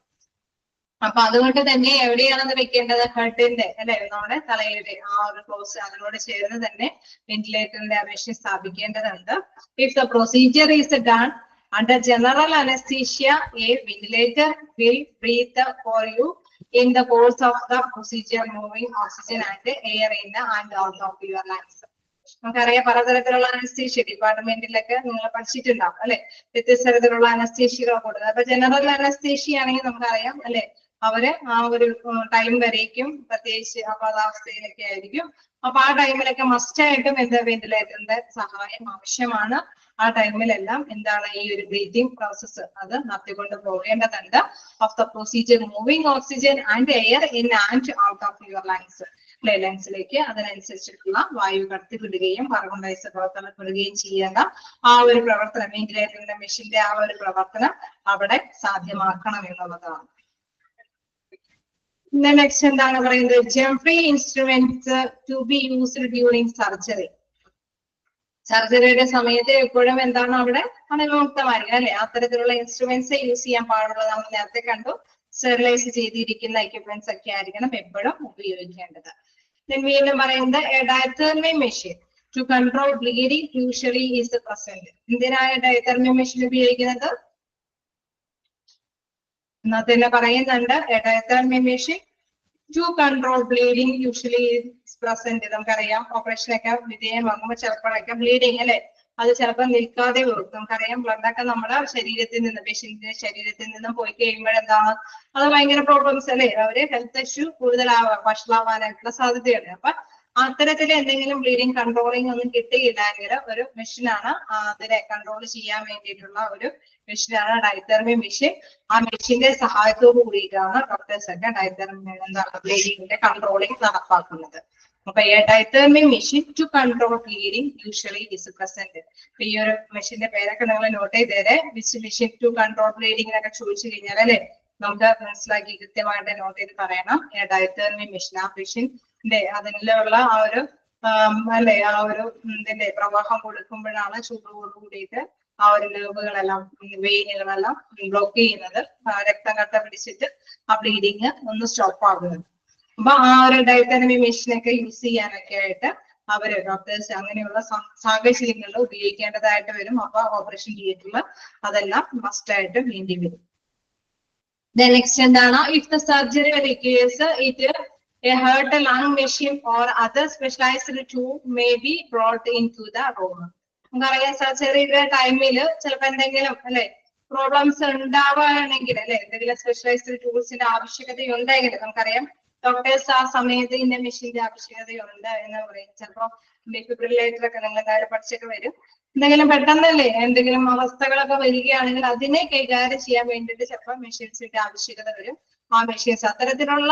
അപ്പൊ അതുകൊണ്ട് തന്നെ എവിടെയാണത് വെക്കേണ്ടത്, ഹെഡിന്റെ അല്ലെ നമ്മുടെ തലയുടെ ആ ഒരു ക്ലോസ് അതിനോട് ചേർന്ന് തന്നെ വെന്റിലേറ്ററിന്റെ മെഷീൻ സ്ഥാപിക്കേണ്ടതുണ്ട്. If the procedure is done under general anesthesia, a ventilator will breathe for you in the course of the procedure, moving oxygen and air in and out of your lungs. നമുക്കറിയാം പലതരത്തിലുള്ള അനസ്തീഷ്യ ഡിപ്പാർട്ട്മെന്റിലൊക്കെ നിങ്ങൾ പഠിച്ചിട്ടുണ്ടാവും അല്ലെ, വ്യത്യസ്ത തരത്തിലുള്ള അനസ്തീഷ്യകൾ കൊടുക്കുന്നത്. അപ്പൊ ജനറൽ അനസ്തീഷ്യ ആണെങ്കിൽ നമുക്കറിയാം അല്ലെ, അവര് ആ ഒരു ടൈം വരേക്കും പ്രത്യേകിച്ച് അപകടാവസ്ഥയിലൊക്കെ ആയിരിക്കും. അപ്പൊ ആ ടൈമിലൊക്കെ മസ്റ്റ് ആയിട്ടും എന്താ വെന്റിലേറ്ററിന്റെ സഹായം ആവശ്യമാണ്. ആ ടൈമിലെല്ലാം എന്താണ് ഈ ഒരു ബ്രീത്തിങ് പ്രോസസ്സ് അത് നടത്തിക്കൊണ്ട് പോകേണ്ടതുണ്ട്. Of the procedure moving oxygen and air in and out of your lungs. ലങ്സിലേക്ക് അതിനനുസരിച്ചിട്ടുള്ള വായു കടത്തിവിടുകയും കാർബൺ ഡയോക്സൈഡ് പുറത്തള്ളപ്പെടുകയും ചെയ്യേണ്ട ആ ഒരു പ്രവർത്തനം, വെന്റിലേറ്ററിന്റെ മെഷീന്റെ ആ ഒരു പ്രവർത്തനം അവിടെ സാധ്യമാക്കണം എന്നുള്ളതാണ്. നെക്സ്റ്റ് എന്താണ് പറയുന്നത്, germ free instruments to be used during surgery. സർജറിയുടെ സമയത്ത് എപ്പോഴും എന്താണ് അവിടെ അണുവിമുക്തമായിരിക്കും അല്ലെ, അത്തരത്തിലുള്ള ഇൻസ്ട്രുമെന്റ്സ് യൂസ് ചെയ്യാൻ പാടുള്ളത്. നമ്മൾ നേരത്തെ കണ്ടു, സ്റ്റെറിലൈസ് ചെയ്തിരിക്കുന്ന എക്യുപ്മെന്റ്സ് ഒക്കെ ആയിരിക്കണം എപ്പോഴും ഉപയോഗിക്കേണ്ടത്. വീണ്ടും പറയുന്നത് diathermy machine to control bleeding usually is present. എന്തിനായ ഡയതേർമി മെഷീൻ ഉപയോഗിക്കുന്നത് എന്നാൽ തന്നെ പറയുന്നുണ്ട്, diathermy machine to control bleeding usually present. നമുക്കറിയാം ഓപ്പറേഷനൊക്കെ വിധേയമാകുമ്പോൾ ചിലപ്പോഴൊക്കെ ബ്ലീഡിങ് അല്ലെ അത് ചിലപ്പോൾ നിൽക്കാതെ വരും. നമുക്കറിയാം ബ്ലഡൊക്കെ നമ്മുടെ ശരീരത്തിൽ നിന്ന് പേഷ്യന്റിന്റെ ശരീരത്തിൽ നിന്നും പോയി കഴിയുമ്പോഴെന്താണ് അത് ഭയങ്കര പ്രോബ്ലംസ് അല്ലെ, അവര് ഹെൽത്ത് ഇഷ്യൂ വഷളാവാനായിട്ടുള്ള സാധ്യതയുണ്ട്. അപ്പൊ അത്തരത്തിൽ എന്തെങ്കിലും ബ്ലീഡിങ് കൺട്രോളിങ് ഒന്നും കിട്ടിയില്ലെങ്കിൽ ഒരു മെഷീനാണ് അതിനെ കൺട്രോൾ ചെയ്യാൻ വേണ്ടിയിട്ടുള്ള ഒരു മെഷീനാണ് ഡയതേർമി മെഷീൻ. ആ മെഷീന്റെ സഹായത്തോടു കൂടിയിട്ടാണ് ഡോക്ടേഴ്സ് ഒക്കെ ഡയതേർമി ബ്ലീഡിങ്ങിന്റെ കൺട്രോളിങ് നടപ്പാക്കുന്നത്. അപ്പൊ a diathermy machine to control bleeding usually is present. ഈ ഒരു മെഷീന്റെ പേരൊക്കെ നിങ്ങൾ നോട്ട് ചെയ്തേരെ. Which machine to control bleeding എന്നൊക്കെ ചോദിച്ചു കഴിഞ്ഞാൽ അല്ലെ നമുക്ക് മനസ്സിലാക്കി കൃത്യമായിട്ട് നോട്ട് ചെയ്ത് പറയണം. ഡയറ്റേർമി മെഷീൻ ആ മെഷീന്റെ അതിലുള്ള ആ ഒരു അല്ലെ ആ ഒരു ഇതിന്റെ പ്രവാഹം കൊടുക്കുമ്പോഴാണ് ചൂടോട് കൂടിയിട്ട് ആ ഒരു നെർവുകളെല്ലാം വെയിനുകളെല്ലാം ബ്ലോക്ക് ചെയ്യുന്നത്, രക്തം കട്ട പിടിച്ചിട്ട് ആ ബ്ലീഡിങ് ഒന്ന് സ്റ്റോപ്പ് ആകുന്നത്. അപ്പൊ ആ ഒരു ഡയറ്റേർമി മെഷീനൊക്കെ യൂസ് ചെയ്യാനൊക്കെ ആയിട്ട് അവര് ഡോക്ടേഴ്സ് അങ്ങനെയുള്ള സാഹചര്യങ്ങളിൽ ഉപയോഗിക്കേണ്ടതായിട്ട് വരും. അപ്പൊ ഓപ്പറേഷൻ തിയേറ്ററിൽ അതെല്ലാം മസ്റ്റ് ആയിട്ട് വേണ്ടി വരും. നെക്സ്റ്റ് എന്താണ്, if the surgery requires it a heart lung machine or other specialized tool may be brought into the room. നമുക്കറിയാം സർജറിയുടെ ടൈമിൽ ചിലപ്പോൾ എന്തെങ്കിലും അല്ലെ പ്രോബ്ലംസ് ഉണ്ടാവുകയാണെങ്കിൽ അല്ലെ എന്തെങ്കിലും സ്പെഷ്യലൈസ്ഡ് ടൂൾസിന്റെ ആവശ്യകതയുണ്ടെങ്കിൽ നമുക്കറിയാം ഡോക്ടേഴ്സ് ആ സമയത്ത് ഇന്ന മെഷീന്റെ ആവശ്യകതയുണ്ട് എന്ന് പറയും. ചിലപ്പോ ഡിഫിബ്രിലേറ്റർ ഒക്കെ നിങ്ങൾ എന്തായാലും പഠിച്ചൊക്കെ വരും. എന്തെങ്കിലും പെട്ടെന്നല്ലേ എന്തെങ്കിലും അവസ്ഥകളൊക്കെ വരികയാണെങ്കിൽ അതിനെ കൈകാര്യം ചെയ്യാൻ വേണ്ടിയിട്ട് ചിലപ്പോൾ മെഷീൻസിന്റെ ആവശ്യകത വരും. ആ മെഷീൻസ് അത്തരത്തിലുള്ള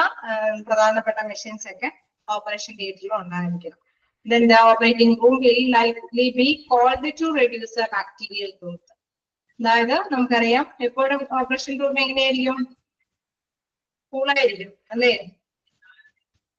പ്രധാനപ്പെട്ട മെഷീൻസ് ഒക്കെ ഓപ്പറേഷൻ തിയേറ്ററിൽ ഉണ്ടായിരിക്കണം. Then the operating room will likely be called to reduce the bacterial growth. അതായത് നമുക്കറിയാം എപ്പോഴും ഓപ്പറേഷൻ റൂം എങ്ങനെയായിരിക്കും, കൂളായിരിക്കും അല്ലേ?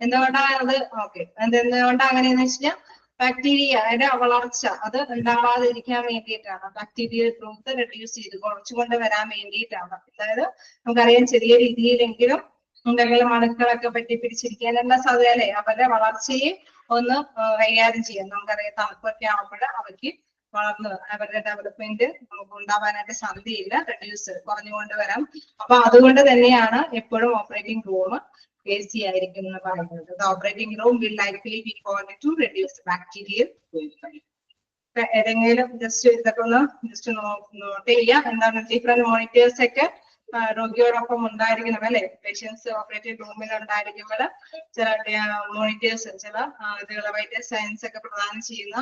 എന്തുകൊണ്ടാണ് അത്? ഓക്കെ, എന്തുകൊണ്ടാണ് അങ്ങനെയെന്ന് വെച്ചാൽ ബാക്ടീരിയയുടെ വളർച്ച അത് ഉണ്ടാവാതിരിക്കാൻ വേണ്ടിയിട്ടാണ്. ബാക്ടീരിയൽ ഗ്രോത്ത് റെഡ്യൂസ് ചെയ്ത് കുറച്ചുകൊണ്ട് വരാൻ വേണ്ടിയിട്ടാണ്. അതായത് നമുക്കറിയാം ചെറിയ രീതിയിലെങ്കിലും എന്തെങ്കിലും അണുക്കളൊക്കെ പിടിച്ചിരിക്കാനുള്ള സാധ്യത അല്ലേ, അവരുടെ വളർച്ചയെ ഒന്ന് കൈകാര്യം ചെയ്യാം. നമുക്കറിയാം തണുപ്പൊക്കെ ആകുമ്പോൾ അവയ്ക്ക് വളർന്ന് അവരുടെ ഡെവലപ്മെന്റ് നമുക്ക് ഉണ്ടാവാനായിട്ട് സാധ്യതയില്ല, റെഡ്യൂസ് കുറഞ്ഞുകൊണ്ട് വരാം. അപ്പൊ അതുകൊണ്ട് തന്നെയാണ് എപ്പോഴും ഓപ്പറേറ്റിംഗ് റൂം AC ആയിരിക്കും എന്ന് പറയുന്നത്. The operating room will likely be called to reduce bacterial growth. ഏതെങ്കിലും ജസ്റ്റ് ഇതൊക്കെ ഒന്ന് ജസ്റ്റ് നോട്ട് ചെയ്യാം. എന്താണ് ഡിഫറെന്റ് മോണിറ്റേഴ്സ് ഒക്കെ രോഗിയോടൊപ്പം ഉണ്ടായിരിക്കണം അല്ലെ. പേഷ്യൻസ് ഓപ്പറേറ്റിംഗ് റൂമിൽ ഉണ്ടായിരിക്കുമ്പോൾ ചില മോണിറ്റേഴ്സ് ചില ഇതുകളെ വൈറ്റൽ സയൻസ് ഒക്കെ പ്രദാനം ചെയ്യുന്ന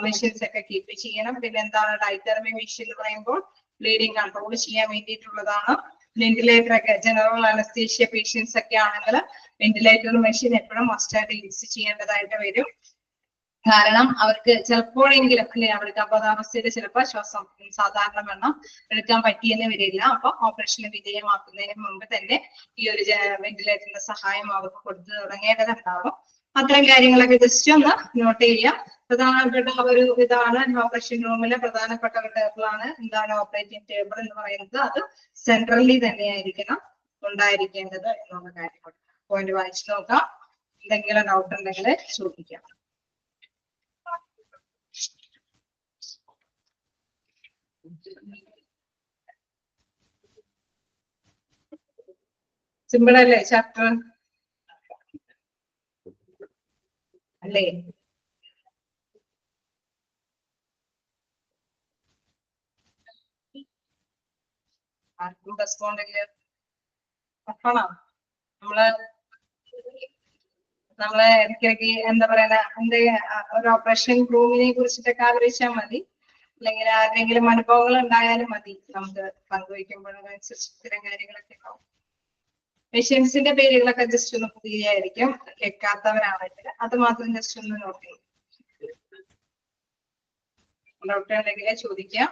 മെഷീൻസ് ഒക്കെ കീപ്പ് ചെയ്യണം. പിന്നെ എന്താണ് ഡയറ്റേർമി മെഷീൻ എന്ന് പറയുമ്പോൾ ബ്ലീഡിങ് കൺട്രോൾ ചെയ്യാൻ വേണ്ടിയിട്ടുള്ളതാണ്. വെന്റിലേറ്റർ ഒക്കെ ജനറൽ അനസ്തീഷ്യ പേഷ്യൻസ് ഒക്കെ ആണെങ്കിൽ വെന്റിലേറ്റർ മെഷീൻ എപ്പോഴും മസ്റ്റായിട്ട് യൂസ് ചെയ്യേണ്ടതായിട്ട് വരും. കാരണം അവർക്ക് ചിലപ്പോഴെങ്കിലും അല്ലെ അവർക്ക് അബോധാവസ്ഥയിൽ ചിലപ്പോൾ ശ്വാസം സാധാരണ വെള്ളം എടുക്കാൻ പറ്റിയെന്ന് വരില്ല. അപ്പൊ ഓപ്പറേഷന് വിധേയമാക്കുന്നതിന് മുമ്പ് തന്നെ ഈ ഒരു വെന്റിലേറ്ററിന്റെ സഹായം അവർക്ക് കൊടുത്തു തുടങ്ങേണ്ടതുണ്ടാവും. അത്തരം കാര്യങ്ങളൊക്കെ ജസ്റ്റ് ഒന്ന് നോട്ട് ചെയ്യാം. പ്രധാനപ്പെട്ട ഒരു ഇതാണ് ഓപ്പറേഷൻ റൂമിലെ പ്രധാനപ്പെട്ട ഒരു ടേബിളാണ് എന്താണ് ഓപ്പറേറ്റിംഗ് ടേബിൾ എന്ന് പറയുന്നത്. അത് സെൻട്രലി തന്നെയായിരിക്കണം ഉണ്ടായിരിക്കേണ്ടത് എന്നുള്ള കാര്യങ്ങൾ പോയിന്റ് വായിച്ചു നോക്കാം. എന്തെങ്കിലും ഡൗട്ട് ഉണ്ടെങ്കിൽ ചോദിക്കാം. സിമ്പിൾ അല്ലേ ചാപ്റ്റർ അല്ലേ? ആർക്കും റെസ്പോണ്ട് ഇല്ല. നമ്മളെ ഇടയ്ക്കിടയ്ക്ക് എന്താ പറയുക ഒരു ഓപ്പറേഷൻ റൂമിനെ കുറിച്ചിട്ടൊക്കെ ആലോചിച്ചാൽ മതി. അല്ലെങ്കിൽ ആരുടെങ്കിലും അനുഭവങ്ങൾ ഉണ്ടായാലും മതി. നമുക്ക് പങ്കുവയ്ക്കുമ്പോഴനുസരിച്ച് ഇത്തരം കാര്യങ്ങളൊക്കെ ഉണ്ടാവും. മെഷീൻസിന്റെ പേരുകളൊക്കെ ജസ്റ്റ് ഒന്ന് പുതിയതായിരിക്കും, കേൾക്കാത്തവരാണെങ്കിൽ അത് മാത്രം ജസ്റ്റ് ഒന്ന് നോട്ട് ചെയ്യും. ഡൗട്ട് ഉണ്ടെങ്കിൽ ചോദിക്കാം.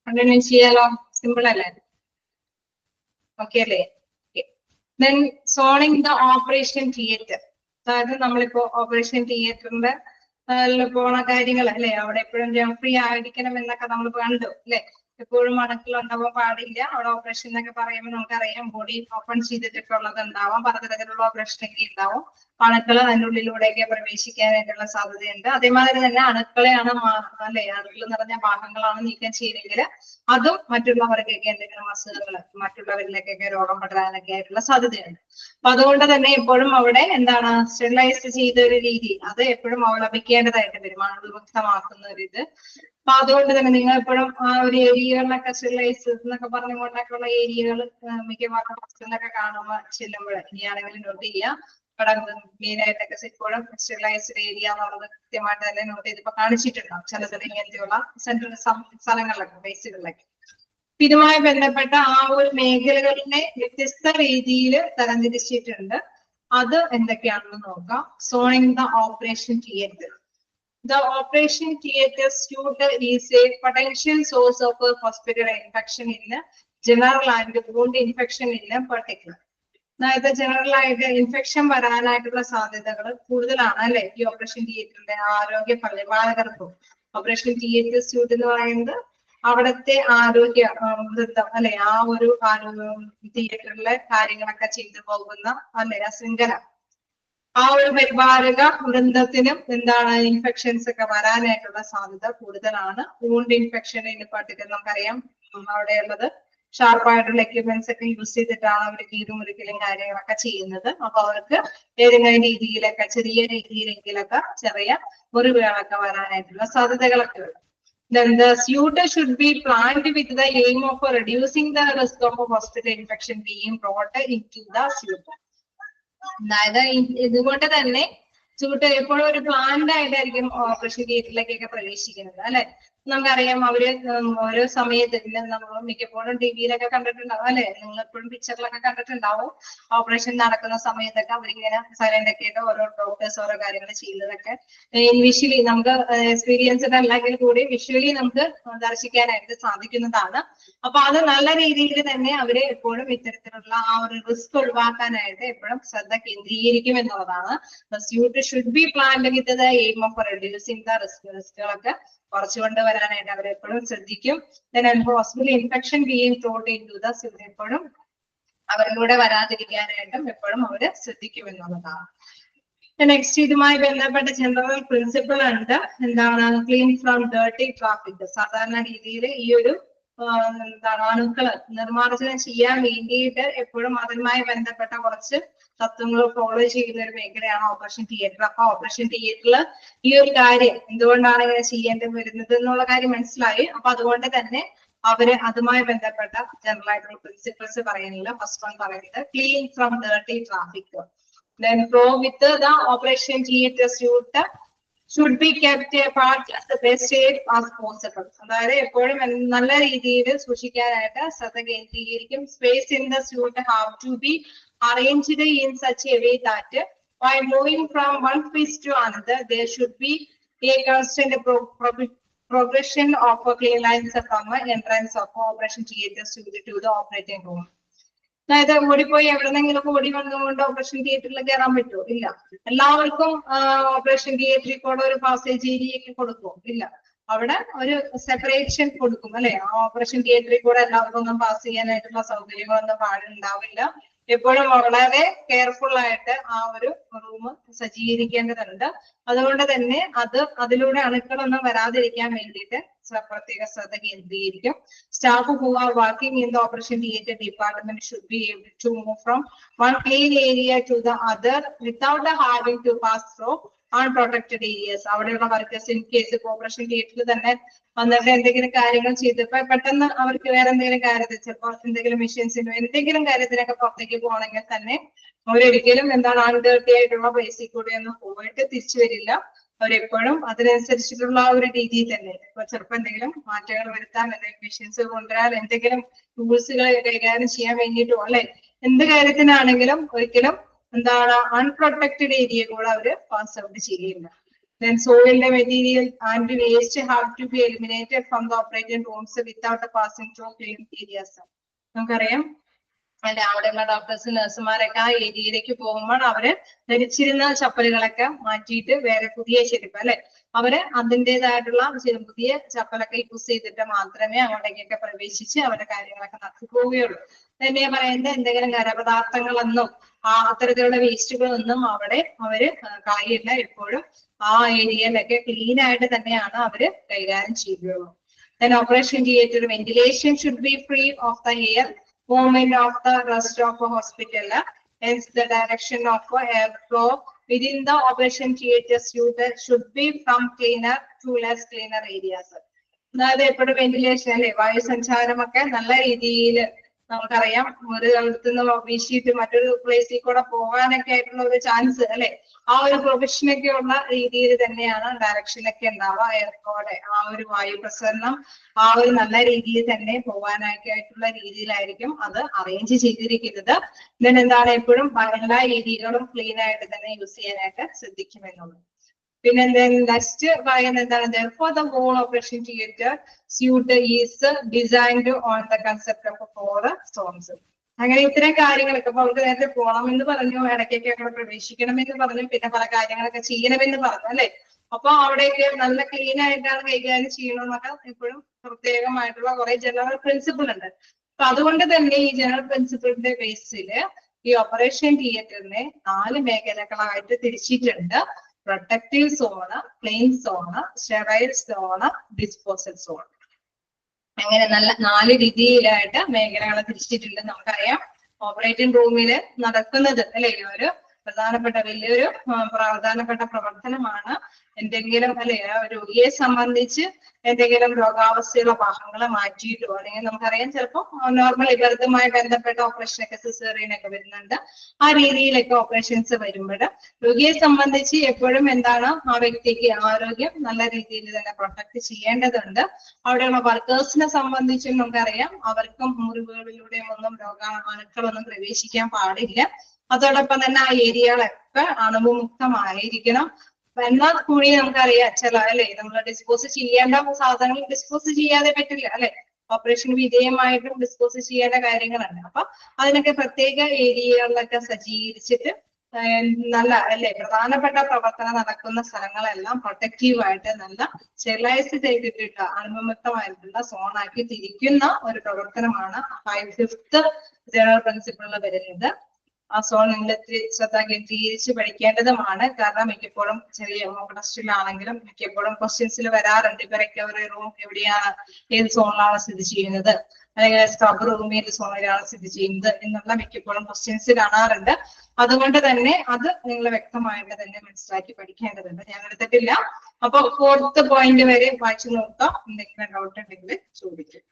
കണ്ടിന്യൂ ചെയ്യാലോ? സിമ്പിൾ അല്ലേ? ഓക്കെ അല്ലേ? Then zoning the operation theatre. അതായത് നമ്മളിപ്പോ ഓപ്പറേഷൻ തിയേറ്ററിന്റെ പോണ കാര്യങ്ങൾ അല്ലെ, അവിടെ എപ്പോഴും ഫ്രീ ആയിരിക്കണം എന്നൊക്കെ നമ്മൾ കണ്ടു അല്ലെ. എപ്പോഴും അണുക്കൾ ഉണ്ടാവാൻ പാടില്ല. അവിടെ ഓപ്പറേഷൻ എന്നൊക്കെ പറയുമ്പോൾ നമുക്കറിയാം ബോഡി ഓപ്പൺ ചെയ്തിട്ടൊക്കെ ഉള്ളത് ഉണ്ടാവാം. പലതരത്തിലുള്ള ഓപ്പറേഷൻ ഒക്കെ ഉണ്ടാവും. അണുക്കൾ അതിൻ്റെ ഉള്ളിലൂടെയൊക്കെ പ്രവേശിക്കാനായിട്ടുള്ള സാധ്യതയുണ്ട്. അതേമാതിരി തന്നെ അണുക്കളെയാണ് അല്ലെ അണുക്കൾ നിറഞ്ഞ ഭാഗങ്ങളാണ് നീക്കം ചെയ്യുന്നെങ്കിൽ അതും മറ്റുള്ളവർക്കൊക്കെ എന്തെങ്കിലും അസുഖങ്ങൾ മറ്റുള്ളവരിലേക്കൊക്കെ രോഗം പടരാനൊക്കെ ആയിട്ടുള്ള സാധ്യതയുണ്ട്. അപ്പൊ അതുകൊണ്ട് തന്നെ എപ്പോഴും അവിടെ എന്താണ് സ്റ്റെറിലൈസ് ചെയ്ത ഒരു രീതി അത് എപ്പോഴും അവലംബിക്കേണ്ടതായിട്ട് വരും. അണുവിമുക്തമാക്കുന്ന ഒരു ഇത് അപ്പൊ അതുകൊണ്ട് തന്നെ നിങ്ങൾ എപ്പോഴും ആ ഒരു ഏരിയകളിലൊക്കെ സ്റ്റെറിലൈസ് എന്നൊക്കെ പറഞ്ഞുകൊണ്ടൊക്കെയുള്ള ഏരിയകൾ മിക്കവാറും ഹോസ്പിറ്റലിലൊക്കെ കാണുമ്പോൾ ചെല്ലുമ്പോൾ ഇനിയാണെങ്കിലും നോട്ട് ചെയ്യാം. ഇവിടെ മെയിൻ ആയിട്ടൊക്കെ ഇപ്പോഴും സ്റ്റെറിലൈസ്ഡ് ഏരിയ എന്നുള്ളത് കൃത്യമായിട്ട് തന്നെ നോട്ട് ചെയ്തിപ്പോ കാണിച്ചിട്ടുണ്ടാവും ചിലത് ഇങ്ങനത്തെയുള്ള സെൻട്രൽ സ്ഥലങ്ങളിലൊക്കെ ബേസുകളിലൊക്കെ. ഇതുമായി ബന്ധപ്പെട്ട ആ ഒരു മേഖലകളിലെ വ്യത്യസ്ത രീതിയിൽ തരംതിരിച്ചിട്ടുണ്ട്. അത് എന്തൊക്കെയാണെന്ന് നോക്കാം. Zoning the operation theatre. The operation theatre suite is a potential source of a hospital infection in general and wound infection in particular. അതായത് ജനറൽ ആയിട്ട് ഇൻഫെക്ഷൻ വരാനായിട്ടുള്ള സാധ്യതകൾ കൂടുതലാണ് അല്ലെ ഈ ഓപ്പറേഷൻ തിയേറ്ററിന്റെ ആരോഗ്യ പരിപാലകർക്കും. ഓപ്പറേഷൻ തിയേറ്റർ സ്യൂട്ട് എന്ന് പറയുന്നത് അവിടുത്തെ ആരോഗ്യ വൃത്തം അല്ലെ ആ ഒരു തിയേറ്ററിലെ കാര്യങ്ങളൊക്കെ ചെയ്തു പോകുന്ന അല്ലെ ആ ശൃംഖല ആ ഒരു പരിപാലക വൃന്ദത്തിനും എന്താണ് ഇൻഫെക്ഷൻസ് ഒക്കെ വരാനായിട്ടുള്ള സാധ്യത കൂടുതലാണ്. വൂണ്ട് ഇൻഫെക്ഷന് പർട്ടിക്കുലർ നമുക്കറിയാം അവിടെയുള്ളത് ഷാർപ്പായിട്ടുള്ള എക്യുപ്മെന്റ്സ് ഒക്കെ യൂസ് ചെയ്തിട്ടാണ് അവർ കീറുമുറിക്കലും കാര്യങ്ങളൊക്കെ ചെയ്യുന്നത്. അപ്പൊ അവർക്ക് ഏതെങ്കിലും രീതിയിലൊക്കെ ചെറിയ രീതിയിലെങ്കിലൊക്കെ ചെറിയ മുറിവുകളൊക്കെ വരാനായിട്ടുള്ള സാധ്യതകളൊക്കെ ഉണ്ട്. Then the suit should be planned with the aim of reducing the risk of a hospital infection being brought into the suit. അതായത് ഇതുകൊണ്ട് തന്നെ ചൂട്ട് എപ്പോഴും ഒരു പ്ലാൻഡ് ആയിട്ടായിരിക്കും ഓപ്പറേഷൻ തിയേറ്ററിലേക്കൊക്കെ പ്രവേശിക്കുന്നത് അല്ലെ. നമുക്കറിയാം അവര് ഓരോ സമയത്ത് നമ്മൾ മിക്കപ്പോഴും ടി വിയിലൊക്കെ കണ്ടിട്ടുണ്ടാവും അല്ലെ. നിങ്ങൾ എപ്പോഴും പിക്ചറിലൊക്കെ കണ്ടിട്ടുണ്ടാവും ഓപ്പറേഷൻ നടക്കുന്ന സമയത്തൊക്കെ അവരിങ്ങനെ സൈലന്റ് ഒക്കെ ആയിട്ട് ഓരോ ഡോക്ടേഴ്സ് ഓരോ കാര്യങ്ങൾ ചെയ്യുന്നതൊക്കെ വിഷ്വലി നമുക്ക് എക്സ്പീരിയൻസ്ഡ് അല്ലെങ്കിൽ കൂടി വിഷ്വലി നമുക്ക് ദർശിക്കാനായിട്ട് സാധിക്കുന്നതാണ്. അപ്പൊ അത് നല്ല രീതിയിൽ തന്നെ അവര് എപ്പോഴും ഇത്തരത്തിലുള്ള ആ ഒരു റിസ്ക് ഒഴിവാക്കാനായിട്ട് എപ്പോഴും ശ്രദ്ധ കേന്ദ്രീകരിക്കും എന്നുള്ളതാണ്. Suit should be planned with the aim of reducing the റിസ്കുകളൊക്കെ കുറച്ചു കൊണ്ടുവരാനായിട്ട് അവരെപ്പോഴും ശ്രദ്ധിക്കും. Hospital infection being brought into the suit എപ്പോഴും അവരിലൂടെ വരാതിരിക്കാനായിട്ടും എപ്പോഴും അവര് ശ്രദ്ധിക്കും എന്നുള്ളതാണ്. നെക്സ്റ്റ് ഇതുമായി ബന്ധപ്പെട്ട ജനറൽ പ്രിൻസിപ്പിൾ ഉണ്ട്. എന്താണ്? Clean from dirty traffic. സാധാരണ രീതിയിൽ ഈ ഒരു എന്താണ് അണുക്കള് നിർമ്മാർജ്ജനം ചെയ്യാൻ വേണ്ടിയിട്ട് എപ്പോഴും അതുമായി ബന്ധപ്പെട്ട കുറച്ച് തത്വങ്ങൾ ഫോളോ ചെയ്യുന്ന ഒരു മേഖലയാണ് ഓപ്പറേഷൻ തിയേറ്റർ. അപ്പൊ ഓപ്പറേഷൻ തിയേറ്ററിൽ ഈ ഒരു കാര്യം എന്തുകൊണ്ടാണ് ഇങ്ങനെ ചെയ്യേണ്ടി വരുന്നത് എന്നുള്ള കാര്യം മനസ്സിലായി. അപ്പൊ അതുകൊണ്ട് തന്നെ അവര് അതുമായി ബന്ധപ്പെട്ട ജനറൽ ആയിട്ടുള്ള പ്രിൻസിപ്പിൾസ് പറയുന്നില്ല. ഫസ്റ്റ് വൺ പറയുന്നത് clean from dirty traffic. Then pro with the operation theatre suite should be kept apart as the best shape as possible. അതായത് എപ്പോഴും നല്ല രീതിയിൽ സൂക്ഷിക്കാനായിട്ട് ശ്രദ്ധ കേന്ദ്രീകരിക്കും. Space in the suite have to be arranged in such a way that while moving from one piece to another there should be a constant progression of clean lines from entrance of operation theatre suite to the operating room. അതായത് ഓടിപ്പോയി എവിടെന്നെങ്കിലും ഓടി വന്നുകൊണ്ട് ഓപ്പറേഷൻ തിയേറ്ററിൽ കയറാൻ പറ്റുമോ? ഇല്ല. എല്ലാവർക്കും ഓപ്പറേഷൻ തിയേറ്ററിൽ കൂടെ ഒരു പാസേജ് ഏരിയയൊക്കെ കൊടുക്കുമോ? ഇല്ല. അവിടെ ഒരു സെപ്പറേഷൻ കൊടുക്കും അല്ലെ. ഓപ്പറേഷൻ തിയേറ്ററിൽ കൂടെ എല്ലാവർക്കും ഒന്നും പാസ് ചെയ്യാനായിട്ടുള്ള സൗകര്യങ്ങളൊന്നും പാടുണ്ടാവില്ല. എപ്പോഴും വളരെ കെയർഫുൾ ആയിട്ട് ആ ഒരു റൂം സജ്ജീകരിക്കേണ്ടതുണ്ട്. അതുകൊണ്ട് തന്നെ അതിലൂടെ അണുക്കളൊന്നും വരാതിരിക്കാൻ വേണ്ടിയിട്ട് പ്രത്യേക ശ്രദ്ധ കേന്ദ്രീകരിക്കും. Staff who are working in the operation theatre department should be able to move from one clean area to the other without having to pass through unprotected areas. അവിടെയുള്ള വർക്കേഴ്സ് ഇൻ കേസ് ഓപ്പറേഷൻ തിയേറ്ററിൽ തന്നെ വന്നിട്ട് എന്തെങ്കിലും കാര്യങ്ങൾ ചെയ്തപ്പോ പെട്ടെന്ന് അവർക്ക് വേറെ എന്തെങ്കിലും കാര്യത്തിൽ ചിലപ്പോൾ എന്തെങ്കിലും മെഷീൻസിനോ എന്തെങ്കിലും കാര്യത്തിനൊക്കെ പുറത്തേക്ക് പോകണമെങ്കിൽ തന്നെ അവരൊരിക്കലും എന്താണ് അൺഡേർട്ടി ആയിട്ടുള്ള പ്ലേസിൽ കൂടെ ഒന്നും പോയിട്ട് തിരിച്ചു വരില്ല. അവരെപ്പോഴും അതിനനുസരിച്ചിട്ടുള്ള ആ ഒരു രീതിയിൽ തന്നെ ഇപ്പൊ ചിലപ്പോൾ എന്തെങ്കിലും മാറ്റങ്ങൾ വരുത്താൻ എന്തെങ്കിലും മെഷീൻസ് കൊണ്ടുവരാൻ എന്തെങ്കിലും ടൂൾസുകൾ കൈകാര്യം ചെയ്യാൻ വേണ്ടിയിട്ടോ അല്ലെ എന്ത് കാര്യത്തിനാണെങ്കിലും ഒരിക്കലും എന്താണ് അൺപ്രൊട്ടക്റ്റഡ് ഏരിയ കൂടെ അവര് പാസ് ഔട്ട് ചെയ്യില്ല. Then soil material and waste have to be eliminated from the operating rooms without passing through clean areas. നമുക്കറിയാം അല്ലെ അവിടെയുള്ള ഡോക്ടേഴ്സ് നഴ്സുമാരൊക്കെ ആ ഏരിയയിലേക്ക് പോകുമ്പോൾ അവര് ധരിച്ചിരുന്ന ചപ്പലുകളൊക്കെ മാറ്റിയിട്ട് വേറെ പുതിയ ചെരുപ്പ് അല്ലെ അവര് അതിൻ്റെതായിട്ടുള്ള പുതിയ ചപ്പലൊക്കെ യൂസ് ചെയ്തിട്ട് മാത്രമേ അങ്ങോട്ടേക്കൊക്കെ പ്രവേശിച്ച് അവരുടെ കാര്യങ്ങളൊക്കെ നടത്തി പോവുകയുള്ളൂ. തന്നെ പറയുന്നത് എന്തെങ്കിലും ഖരപദാർത്ഥങ്ങളൊന്നും അത്തരത്തിലുള്ള വേസ്റ്റുകളൊന്നും അവിടെ അവര് കളയില്ല. എപ്പോഴും ആ ഏരിയയിലൊക്കെ ക്ലീൻ ആയിട്ട് തന്നെയാണ് അവര് കൈകാര്യം ചെയ്യുകയുള്ളൂ. Then operation theatre ventilation should be free of the air movement of the rest of the hospital. Hence the direction of air flow within the operation theatre suite should be from cleaner to less cleaner areas. അതായത് എപ്പോഴും വെന്റിലേഷൻ അല്ലെ, വായുസഞ്ചാരമൊക്കെ നല്ല രീതിയിൽ നമുക്കറിയാം. ഒരു സ്ഥലത്ത് നിന്ന് വീശിയിട്ട് മറ്റൊരു പ്ലേസിൽ കൂടെ പോകാനൊക്കെ ആയിട്ടുള്ള ഒരു ചാൻസ് അല്ലെ, ആ ഒരു പ്രൊഫഷനൊക്കെ ഉള്ള രീതിയിൽ തന്നെയാണ് ഡയറക്ഷനൊക്കെ ഉണ്ടാവുക. എയർപോടെ ആ ഒരു വായു പ്രസരണം ആ ഒരു നല്ല രീതിയിൽ തന്നെ പോകാനൊക്കെ ആയിട്ടുള്ള രീതിയിലായിരിക്കും അത് അറേഞ്ച് ചെയ്തിരിക്കുന്നത്. then എന്താണ് എപ്പോഴും എല്ലാ രീതികളും ക്ലീൻ ആയിട്ട് തന്നെ യൂസ് ചെയ്യാനായിട്ട് ശ്രദ്ധിക്കുമെന്നുള്ളത്. പിന്നെ നെക്സ്റ്റ് പറയുന്നത് എന്താണ്, therefore the whole operation theatre suite is designed on the concept of 4 zones. അങ്ങനെ ഇത്തരം കാര്യങ്ങളൊക്കെ ഇപ്പൊ അവർക്ക് നേരത്തെ പോകണമെന്ന് പറഞ്ഞു, ഇടയ്ക്കൊക്കെ അവിടെ പ്രവേശിക്കണമെന്ന് പറഞ്ഞു, പിന്നെ പല കാര്യങ്ങളൊക്കെ ചെയ്യണമെന്ന് പറഞ്ഞു അല്ലെ. അപ്പൊ അവിടെയൊക്കെ നല്ല ക്ലീൻ ആയിട്ടാണ് കൈകാര്യം ചെയ്യണമെന്നൊക്കെ എപ്പോഴും പ്രത്യേകമായിട്ടുള്ള കുറെ ജനറൽ പ്രിൻസിപ്പിൾ ഉണ്ട്. അപ്പൊ അതുകൊണ്ട് തന്നെ ഈ ജനറൽ പ്രിൻസിപ്പിളിന്റെ ബേസില് ഈ ഓപ്പറേഷൻ തിയേറ്ററിനെ 4 മേഖലകളായിട്ട് തിരിച്ചിട്ടുണ്ട്. Protective zone, clean zone, sterile zone, disposal zone. അങ്ങനെ നല്ല 4 രീതിയിലായിട്ട് മേഖലകളെ തിരിച്ചിട്ടുണ്ട്. നമുക്കറിയാം ഓപ്പറേറ്റിംഗ് റൂമില് നടക്കുന്നത് അല്ലെ ഒരു വലിയൊരു പ്രധാനപ്പെട്ട പ്രവർത്തനമാണ്. എന്തെങ്കിലും അല്ലെ രോഗിയെ സംബന്ധിച്ച് എന്തെങ്കിലും രോഗാവസ്ഥയുള്ള ഭാഗങ്ങളെ മാറ്റിയിട്ടോ അല്ലെങ്കിൽ നമുക്കറിയാം ചിലപ്പോൾ നോർമൽ ഇബർത്തുമായി ബന്ധപ്പെട്ട ഓപ്പറേഷനൊക്കെ സിസേറിയനൊക്കെ വരുന്നുണ്ട്. ആ രീതിയിലൊക്കെ ഓപ്പറേഷൻസ് വരുമ്പോൾ രോഗിയെ സംബന്ധിച്ച് എപ്പോഴും എന്താണ് ആ വ്യക്തിക്ക് ആരോഗ്യം നല്ല രീതിയിൽ തന്നെ പ്രൊട്ടക്ട് ചെയ്യേണ്ടതുണ്ട്. അവിടെയുള്ള വർക്കേഴ്സിനെ സംബന്ധിച്ചും നമുക്കറിയാം അവർക്കും മുറിവുകളിലൂടെയും ഒന്നും രോഗാണുക്കളൊന്നും പ്രവേശിക്കാൻ പാടില്ല. അതോടൊപ്പം തന്നെ ആ ഏരിയകളൊക്കെ അണുവിമുക്തമായിരിക്കണം. എന്നാൽ കൂടി നമുക്കറിയാം ചില അല്ലെ നമ്മൾ ഡിസ്പോസ് ചെയ്യേണ്ട സാധനങ്ങൾ ഡിസ്പോസ് ചെയ്യാതെ പറ്റില്ല അല്ലെ, ഓപ്പറേഷന് വിധേയമായിട്ടും ഡിസ്പോസ് ചെയ്യേണ്ട കാര്യങ്ങളുണ്ട്. അപ്പൊ അതിനൊക്കെ പ്രത്യേക ഏരിയകളിലൊക്കെ സജ്ജീകരിച്ചിട്ട് നല്ല അല്ലെ പ്രധാനപ്പെട്ട പ്രവർത്തനം നടക്കുന്ന സ്ഥലങ്ങളെല്ലാം പ്രൊട്ടക്റ്റീവായിട്ട് നല്ല സ്റ്റെറിലൈസ് ചെയ്തിട്ടുള്ള അണുവിമുക്തമായിട്ടുള്ള സോണാക്കി തിരിക്കുന്ന ഒരു പ്രവർത്തനമാണ് 5th ജനറൽ പ്രിൻസിപ്പിളിൽ വരുന്നത്. ആ സോൺ നിങ്ങൾ ശ്രദ്ധ കേന്ദ്രീകരിച്ച് പഠിക്കേണ്ടതുമാണ്. കാരണം മിക്കപ്പോഴും ചെറിയ മോക്ക് ടെസ്റ്റിലാണെങ്കിലും മിക്കപ്പോഴും ക്വസ്റ്റ്യൻസിൽ വരാറുണ്ട് ഇപ്പൊ റിക്കവറി റൂം എവിടെയാണ്, ഏത് സോണിലാണ് സ്ഥിതി ചെയ്യുന്നത്, അല്ലെങ്കിൽ സ്ക്രബ് റൂം ഏത് സോണിലാണ് സ്ഥിതി ചെയ്യുന്നത് എന്നുള്ള മിക്കപ്പോഴും ക്വസ്റ്റ്യൻസ് കാണാറുണ്ട്. അതുകൊണ്ട് തന്നെ അത് നിങ്ങൾ വ്യക്തമായിട്ട് തന്നെ മനസ്സിലാക്കി പഠിക്കേണ്ടതുണ്ട്. ഞാൻ എടുത്തിട്ടില്ല. അപ്പൊ 4th പോയിന്റ് വരെ വായിച്ചു നോക്കാം. എന്തെങ്കിലും ഡൗട്ട് ഉണ്ടെങ്കിൽ ചോദിക്കും.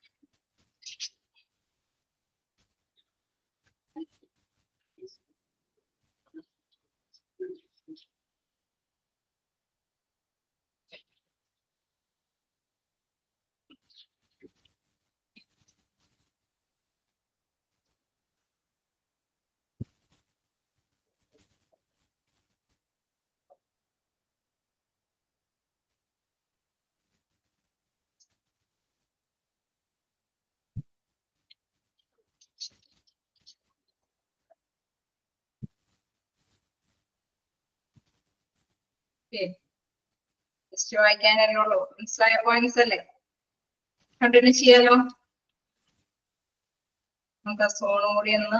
ടെസ്റ്റ് വായിക്കാനല്ലേ ഉള്ളൂ, മനസ്സിലായ പോയിന്റ്സ് അല്ലേ? കണ്ടിന്യൂ ചെയ്യാലോ. നമുക്ക് സോണും കൂടി ഒന്ന്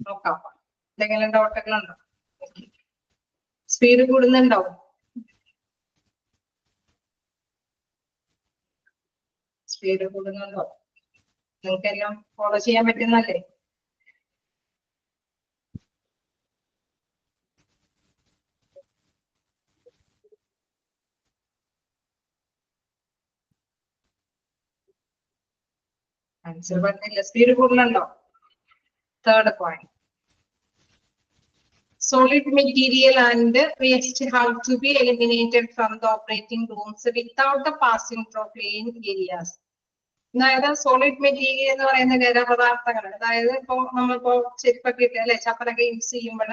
നോക്കാം. എന്തെങ്കിലും ഡൗട്ടൊക്കെ ഉണ്ടോ? സ്പീഡ് കൂടുന്നുണ്ടോ? സ്പീഡ് കൂടുന്നുണ്ടോ? നിങ്ങൾക്കെല്ലാം ഫോളോ ചെയ്യാൻ പറ്റുന്നല്ലേ? ആൻസർ പറഞ്ഞില്ല. Speed കൂടുതലുണ്ടോ? 3rd point. Solid material and waste have to be eliminated from the operating rooms without the passing through clean areas. അതായത് സോളിഡ് മെറ്റീരിയൽ എന്ന് പറയുന്ന ഖരപദാർത്ഥങ്ങൾ, അതായത് ഇപ്പൊ നമ്മളിപ്പോ ചെരുപ്പൊക്കെ ഇട്ട് അല്ലെ ചപ്പലൊക്കെ യൂസ് ചെയ്യുമ്പോൾ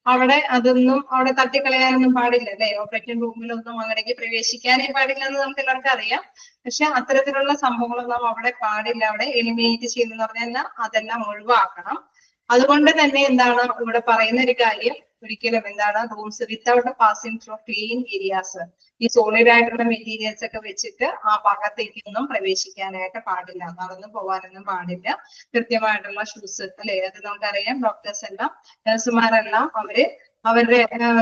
അവിടെ അതൊന്നും അവിടെ തട്ടിക്കളയാനൊന്നും പാടില്ല അല്ലെ. ഓപ്പറേറ്റിംഗ് റൂമിലൊന്നും അങ്ങടേക്ക് പ്രവേശിക്കാനേ പാടില്ല എന്ന് നമുക്ക് എല്ലാവർക്കും അറിയാം. പക്ഷെ അത്തരത്തിലുള്ള സംഭവങ്ങളൊന്നും അവിടെ പാടില്ല. അവിടെ എലിമിനേറ്റ് ചെയ്യുന്ന പറഞ്ഞാൽ അതെല്ലാം ഒഴിവാക്കണം. അതുകൊണ്ട് തന്നെ എന്താണ് ഇവിടെ പറയുന്ന ഒരു കാര്യം, ഒരിക്കലും എന്താണ് rooms without passing through clean areas, ഈ സോളിഡ് ആയിട്ടുള്ള മെറ്റീരിയൽസ് ഒക്കെ വെച്ചിട്ട് ആ ഭാഗത്തേക്കൊന്നും പ്രവേശിക്കാനായിട്ട് പാടില്ല, നടന്നു പോകാനൊന്നും പാടില്ല. കൃത്യമായിട്ടുള്ള ഷൂസ് അല്ലെ, അത് നമുക്കറിയാം. ഡോക്ടേഴ്സ് എല്ലാം നഴ്സുമാരെല്ലാം അവരുടെ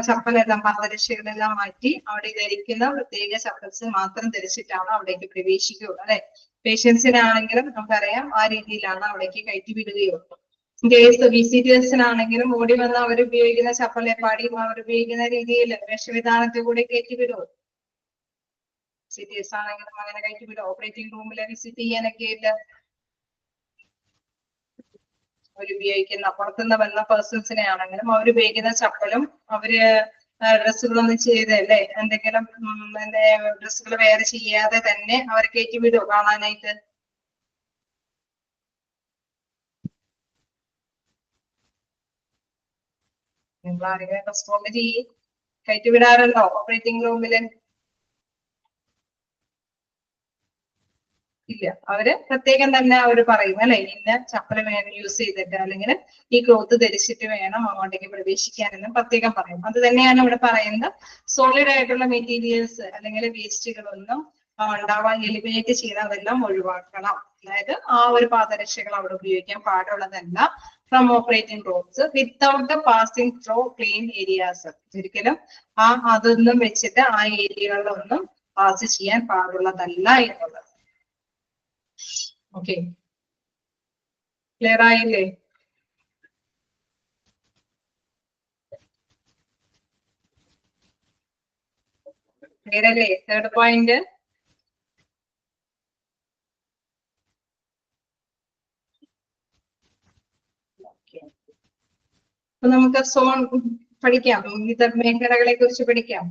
ചപ്പലെല്ലാം പാദരക്ഷകളെല്ലാം മാറ്റി അവിടെ ധരിക്കുന്ന പ്രത്യേക ചപ്പൽസ് മാത്രം ധരിച്ചിട്ടാണ് അവിടേക്ക് പ്രവേശിക്കുകയുള്ളൂ അല്ലെ. പേഷ്യൻസിനാണെങ്കിലും നമുക്കറിയാം ആ രീതിയിലാണ് അവിടേക്ക് കയറ്റി വിടുകയുള്ളൂ. കേസ് വിസിറ്റേഴ്സിനാണെങ്കിലും ഓടി വന്ന് അവർ ഉപയോഗിക്കുന്ന ചപ്പലെ പാടിയും അവർ ഉപയോഗിക്കുന്ന രീതിയിൽ വേഷവിധാനത്തിൽ കൂടി കയറ്റി വിടും. സിറ്റിഎസ് ആണെങ്കിലും അങ്ങനെ കയറ്റി വിടും. ഓപ്പറേറ്റിംഗ് റൂമിലെ വിസിറ്റ് ചെയ്യാനൊക്കെ ആയിട്ട് അവരുപയോഗിക്കുന്ന പുറത്തുനിന്ന് വന്ന പേഴ്സൺസിനെ ആണെങ്കിലും അവരുപയോഗിക്കുന്ന ചപ്പലും അവര് ഡ്രസ്സുകളൊന്നും ചെയ്തല്ലേ എന്തെങ്കിലും ഡ്രസ്സുകൾ വേറെ ചെയ്യാതെ തന്നെ അവരെ കയറ്റി വിടുമോ കാണാനായിട്ട്? നിങ്ങൾ ആരെങ്കിലും റെസ്പോണ്ട് ചെയ്യ്. കയറ്റി വിടാറുണ്ടോ ഓപ്പറേറ്റിംഗ് റൂമില്? ഇല്ല. അവര് പ്രത്യേകം തന്നെ അവര് പറയും അല്ലെ, ഇന്ന ചപ്പല് വേണം യൂസ് ചെയ്തിട്ട് അല്ലെങ്കിൽ ഈ ക്ലോത്ത് ധരിച്ചിട്ട് വേണം അങ്ങോട്ടേക്ക് പ്രവേശിക്കാനെന്നും പ്രത്യേകം പറയും. അത് തന്നെയാണ് ഇവിടെ പറയുന്നത്. സോളിഡ് ആയിട്ടുള്ള മെറ്റീരിയൽസ് അല്ലെങ്കിൽ വേസ്റ്റുകളൊന്നും ഉണ്ടാവാൻ എലിമിനേറ്റ് ചെയ്ത് അതെല്ലാം ഒഴിവാക്കണം. അതായത് ആ ഒരു പാദരക്ഷകൾ അവിടെ ഉപയോഗിക്കാൻ പാടുള്ളതല്ല. From operating rooms without passing through clean areas. ഒരിക്കലും അതൊന്നും വെച്ചിട്ട് ആ ഏരിയകളിലൊന്നും പാസ് ചെയ്യാൻ പാടുള്ളതല്ല എന്നുള്ളത്. ഓക്കെ, ക്ലിയർ ആയില്ലേ? ക്ലിയർ അല്ലേ? Third point. അപ്പൊ നമുക്ക് സോൺ പഠിക്കാം, വിവിധ മേഖലകളെ കുറിച്ച് പഠിക്കാം.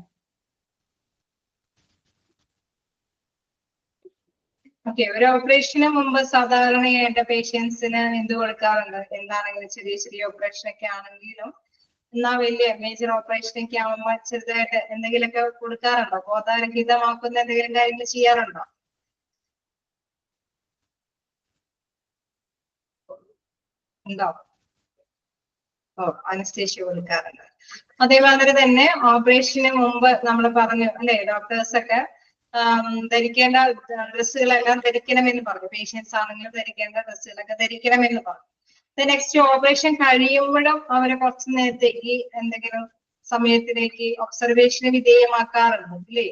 ഓക്കെ, ഒരു ഓപ്പറേഷന് മുമ്പ് സാധാരണയായിട്ട് പേഷ്യൻസിന് എന്ത് കൊടുക്കാറുണ്ട്? എന്താണെങ്കിലും ചെറിയ ചെറിയ ഓപ്പറേഷൻ ഒക്കെ ആണെങ്കിലും എന്നാ വലിയ മേജർ ഓപ്പറേഷൻ ഒക്കെ ആവുമ്പോൾ ചെറുതായിട്ട് എന്തെങ്കിലുമൊക്കെ കൊടുക്കാറുണ്ടോ? ബോധരഹിതമാക്കുന്ന എന്തെങ്കിലും കാര്യങ്ങൾ ചെയ്യാറുണ്ടോ? ഉണ്ടോ? അനസ്തേഷ്യ കൊടുക്കാറുണ്ട്. അതേമാതിരി തന്നെ ഓപ്പറേഷന് മുമ്പ് നമ്മൾ പറഞ്ഞു അല്ലെ, ഡോക്ടേഴ്സ് ഒക്കെ ധരിക്കേണ്ട ഡ്രസ്സുകളെല്ലാം ധരിക്കണമെന്ന് പറഞ്ഞു. പേഷ്യൻസ് ആണെങ്കിലും ധരിക്കേണ്ട ഡ്രസ്സുകളൊക്കെ ധരിക്കണമെന്ന് പറഞ്ഞു. നെക്സ്റ്റ് ഓപ്പറേഷൻ കഴിയുമ്പോഴും അവരെ കുറച്ചു നേരത്തേക്ക് എന്തെങ്കിലും സമയത്തിലേക്ക് ഒബ്സർവേഷന് വിധേയമാക്കാറുണ്ട് അല്ലേ?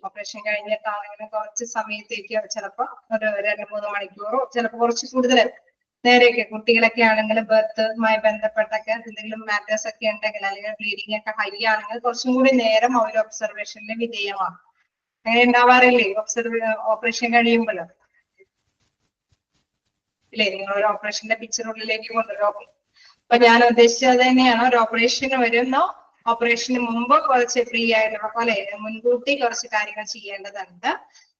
ഓപ്പറേഷൻ കഴിഞ്ഞിട്ടാണെങ്കിലും കുറച്ച് സമയത്തേക്ക് ചിലപ്പോ ഒരു 2-3 മണിക്കൂറോ ചിലപ്പോ കുറച്ച് കൂടുതൽ നേരെയൊക്കെ കുട്ടികളൊക്കെ ആണെങ്കിൽ ബർത്തുമായി ബന്ധപ്പെട്ടൊക്കെ എന്തെങ്കിലും മാറ്റേഴ്സ് ഒക്കെ ഉണ്ടെങ്കിൽ അല്ലെങ്കിൽ ബ്ലീഡിംഗ് ഒക്കെ ഹൈ ആണെങ്കിൽ കുറച്ചും കൂടി നേരം അവർ ഒബ്സർവേഷന് വിധേയമാകും. അങ്ങനെ ഉണ്ടാവാറില്ലേ ഓപ്പറേഷൻ കഴിയുമ്പോൾ? ഇല്ലേ, നിങ്ങൾ ഒരു ഓപ്പറേഷന്റെ പിക്ചറുള്ളിലേക്ക് കൊണ്ടുവരും. അപ്പൊ ഞാൻ ഉദ്ദേശിച്ചത് തന്നെയാണ്, ഒരു ഓപ്പറേഷന് വരുന്ന ഓപ്പറേഷന് മുമ്പ് കുറച്ച് ഫ്രീ ആയിട്ടുള്ള പോലെ മുൻകൂട്ടി കുറച്ച് കാര്യങ്ങൾ ചെയ്യേണ്ടതുണ്ട്.